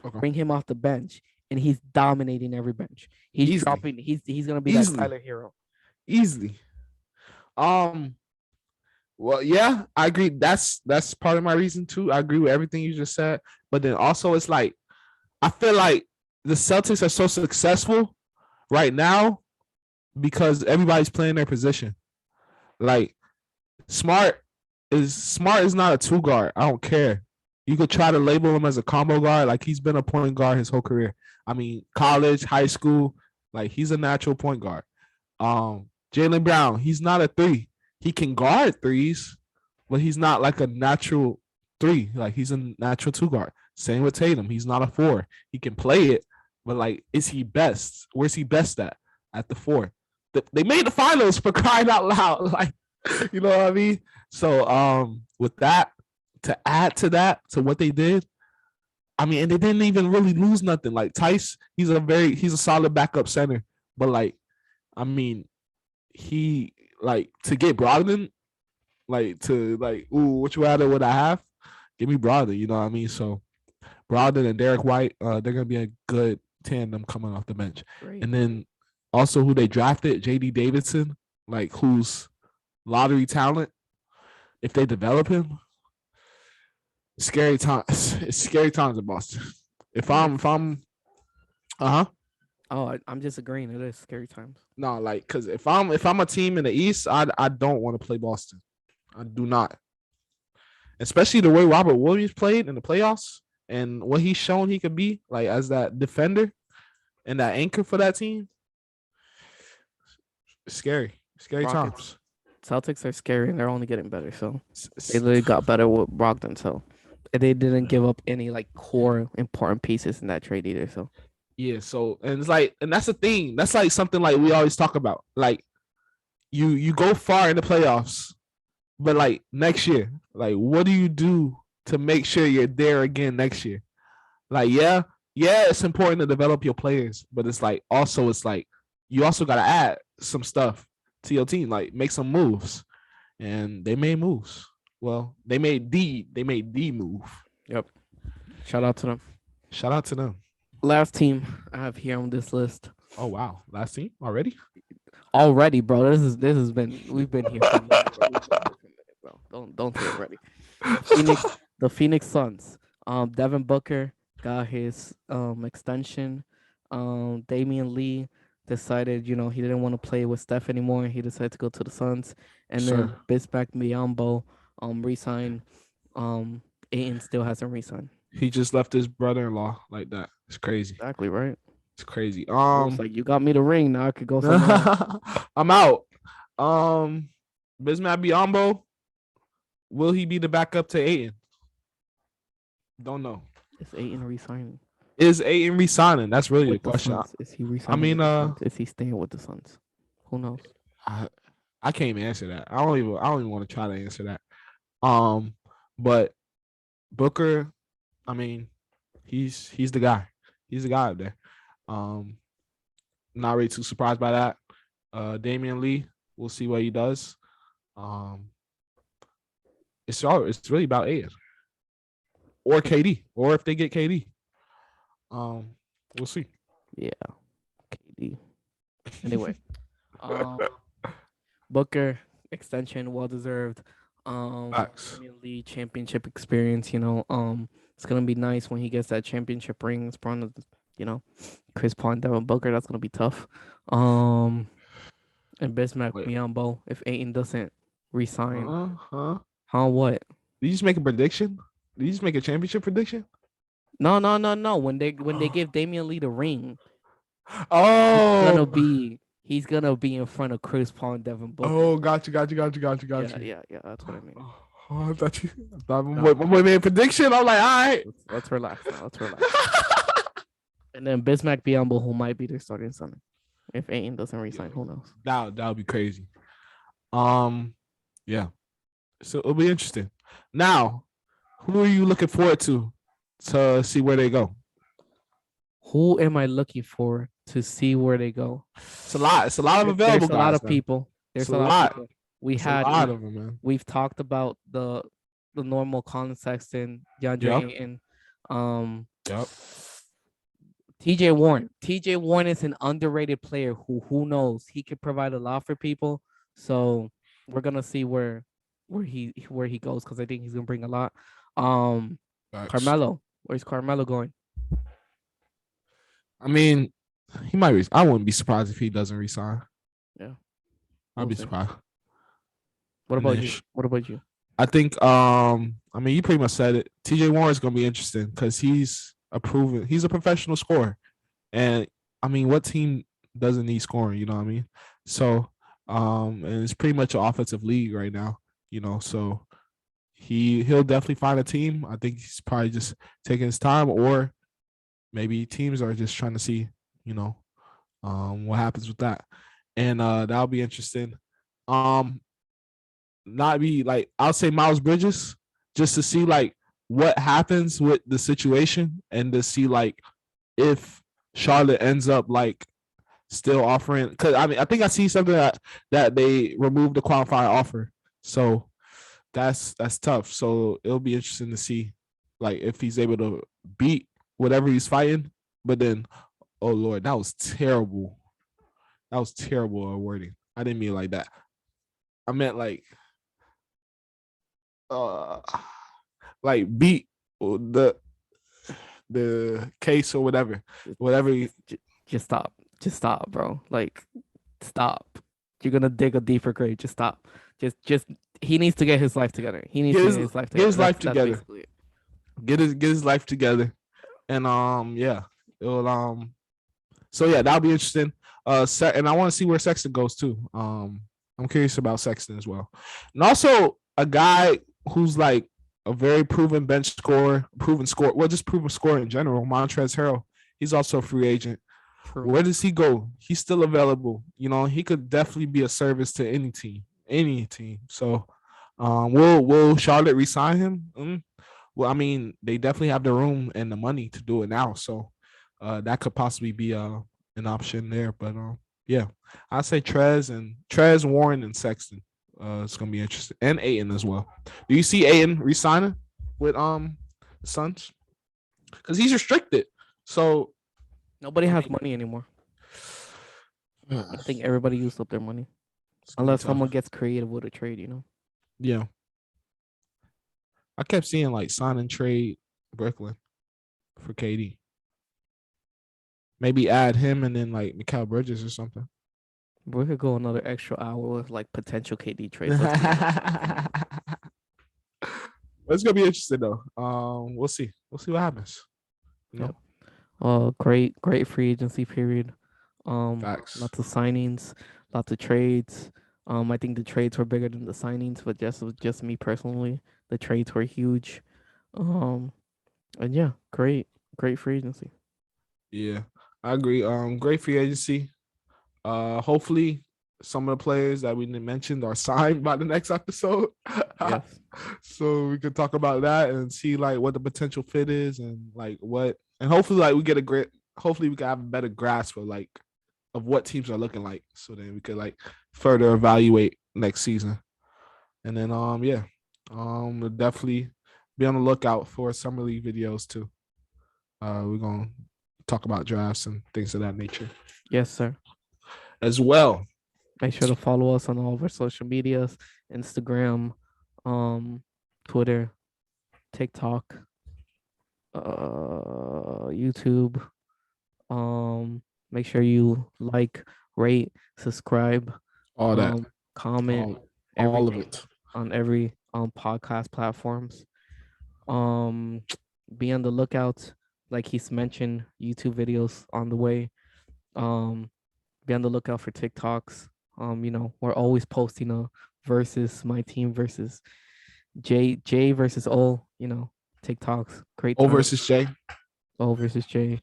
Okay. Bring him off the bench, and he's dominating every bench. He's dropping. He's gonna be that Tyler Hero. easily. Um, well, yeah, I agree. That's part of my reason too. I agree with everything you just said. But then also it's like I feel like the Celtics are so successful right now because everybody's playing their position. Like Smart is not a two guard. I don't care. You could try to label him as a combo guard. Like he's been a point guard his whole career. I mean, college, high school, like he's a natural point guard. Jaylen Brown, he's not a three. He can guard threes, but he's not like a natural three. Like he's a natural two guard. Same with Tatum. He's not a four. He can play it, but like, is he best? Where's he best at? At the four. They made the finals for crying out loud. Like, you know what I mean? So with that, to add to that, to what they did, I mean, and they didn't even really lose nothing. Like Tice, he's a solid backup center. But like, I mean, he like to get Brogdon, like to like, ooh, which rather would I have? Give me Brogdon, you know what I mean? So Brogdon and Derek White, they're gonna be a good tandem coming off the bench. Great. And then also who they drafted, JD Davidson, like who's lottery talent. If they develop him, scary times. It's scary times in Boston. If I'm Oh, I'm just agreeing. It is scary times. no, like, cause if I'm a team in the East, I don't want to play Boston. I do not. Especially the way Robert Williams played in the playoffs and what he's shown he could be, like as that defender and that anchor for that team. Scary Rockets. times. Celtics are scary and they're only getting better. So they literally got better with Brogdon. So they didn't give up any like core important pieces in that trade either. So Yeah, so and it's like, and that's the thing. That's like something like we always talk about. Like you go far in the playoffs, but like next year, like what do you do to make sure you're there again next year? Like, yeah, it's important to develop your players, but it's like also it's like you also gotta add some stuff to your team, like make some moves. And they made moves. Well, they made the move. yep. Shout out to them. Shout out to them. Last team I have here on this list Oh wow, last team already? already, bro. This has been we've been here for a minute, bro. We've been here for a minute, bro. Don't say already. The Phoenix Suns. Devin Booker got his extension. Damian Lee decided, he didn't want to play with Steph anymore. He decided to go to the Suns. And then Sure. Bismack Biyombo re-signed. Ayton still hasn't re-signed. He just left his brother-in-law like that. It's crazy. Exactly right. It's crazy. It's like, you got me the ring, now I could go somewhere else. I'm out. Bismack Biyombo, will he be the backup to Ayton? Don't know. Is Ayton re-signing? Is Ayton re-signing? That's really the With the question. Suns? Is he re-signing? mean, with the Suns? Is he staying with the Suns? Who knows? I can't even answer that. I don't even want to try to answer that. But Booker, I mean, he's the guy. He's the guy up there. Not really too surprised by that. Damian Lee, we'll see what he does. It's really about Ayton or KD, or if they get KD. We'll see. Yeah, KD. Anyway, Booker extension, well deserved. Facts. Damian Lee championship experience. It's gonna be nice when he gets that championship ring. It's front of Chris Paul and Devin Booker. That's gonna be tough. And Bismack Biyombo, if Ayton doesn't resign, what? Did you just make a prediction? Did you just make a championship prediction? No. When they give Damian Lee the ring, oh, he's gonna be in front of Chris Paul and Devin Booker. Oh, got you. Yeah, that's what I mean. Oh, I thought my boy made a prediction. I'm like, all right. Let's relax now. Let's relax. And then Bismack Biyombo, who might be their starting center. If Ayton doesn't resign, who knows? That would be crazy. Yeah. So it'll be interesting. Now, who are you looking forward to see where they go? Who am I looking for to see where they go? It's a lot. It's a lot of available. There's a lot of people. There's a lot of people. A lot of them, man. We've talked about the normal Colin Sexton, DeAndre Ayton. Yep. TJ Warren. TJ Warren is an underrated player who knows he could provide a lot for people. So we're gonna see where he goes because I think he's gonna bring a lot. Um, Facts. Carmelo, where's Carmelo going? I mean, he might. I wouldn't be surprised if he doesn't resign. Yeah, I'd we'll be see. surprised. What about you? Nish. What about you? I think. I mean, you pretty much said it. TJ Warren is gonna be interesting because he's a professional scorer, and I mean, what team doesn't need scoring? You know what I mean? So, and it's pretty much an offensive league right now. You know, so he'll definitely find a team. I think he's probably just taking his time, or maybe teams are just trying to see, you know, what happens with that, and that'll be interesting. Um, Not be like I'll say Miles Bridges just to see like what happens with the situation and to see like if Charlotte ends up like still offering because I mean I think I see something that they removed the qualifying offer. So that's tough. So it'll be interesting to see like if he's able to beat whatever he's fighting. But then, oh Lord, that was terrible. That was terrible wording. I didn't mean like that. I meant uh like beat the case or whatever Just stop. Just stop, bro. Like, stop. You're gonna dig a deeper grave. Just stop. Just he needs to get his life together. He needs to get his life get together. his life That's together. basically it. Get his life together. And yeah, it'll so yeah, that'll be interesting. And I want to see where Sexton goes too. I'm curious about Sexton as well. And also a guy who's like a very proven bench scorer, just proven scorer in general, Montrezl Harrell. He's also a free agent. True. Where does he go? He's still available. You know, he could definitely be a service to any team. So will Charlotte resign him? Well, I mean, they definitely have the room and the money to do it now. So that could possibly be an option there. But yeah, I say Trez, Warren, and Sexton. It's gonna be interesting, and Ayton as well. Do you see Ayton resigning with the Suns? Because he's restricted. So Nobody has money anymore. I think everybody used up their money. Unless someone gets creative with a trade, you know. Yeah. I kept seeing like sign and trade Brooklyn for KD. Maybe add him and then like Mikal Bridges or something. We could go another extra hour with like potential KD trades. It's gonna be interesting though. We'll see. We'll see what happens. You know? Great free agency period. Facts. Lots of signings, lots of trades. I think the trades were bigger than the signings, but just me personally, the trades were huge. And yeah, great free agency. Yeah, I agree. Great free agency. Hopefully some of the players that we mentioned are signed by the next episode. Yes. So we could talk about that and see like what the potential fit is and like what and hopefully like we get a great hopefully we can have a better grasp of what teams are looking like. So then we could like further evaluate next season. And then yeah. We'll definitely be on the lookout for summer league videos too. We're gonna talk about drafts and things of that nature. Yes, sir. As well. Make sure to follow us on all of our social medias, Instagram, Twitter, TikTok, YouTube. Make sure you like, rate, subscribe, All that. comment, all of it on every podcast platforms. Be on the lookout, like he's mentioned, YouTube videos on the way. Be on the lookout for TikToks. We're always posting a versus my team versus J versus O. TikToks. Great. O versus J. O versus J.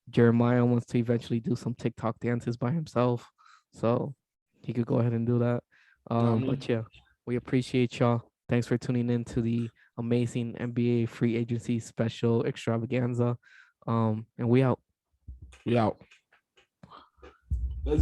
Jeremiah wants to eventually do some TikTok dances by himself, so he could go ahead and do that. But yeah, we appreciate y'all. Thanks for tuning in to the amazing NBA free agency special extravaganza. And we out.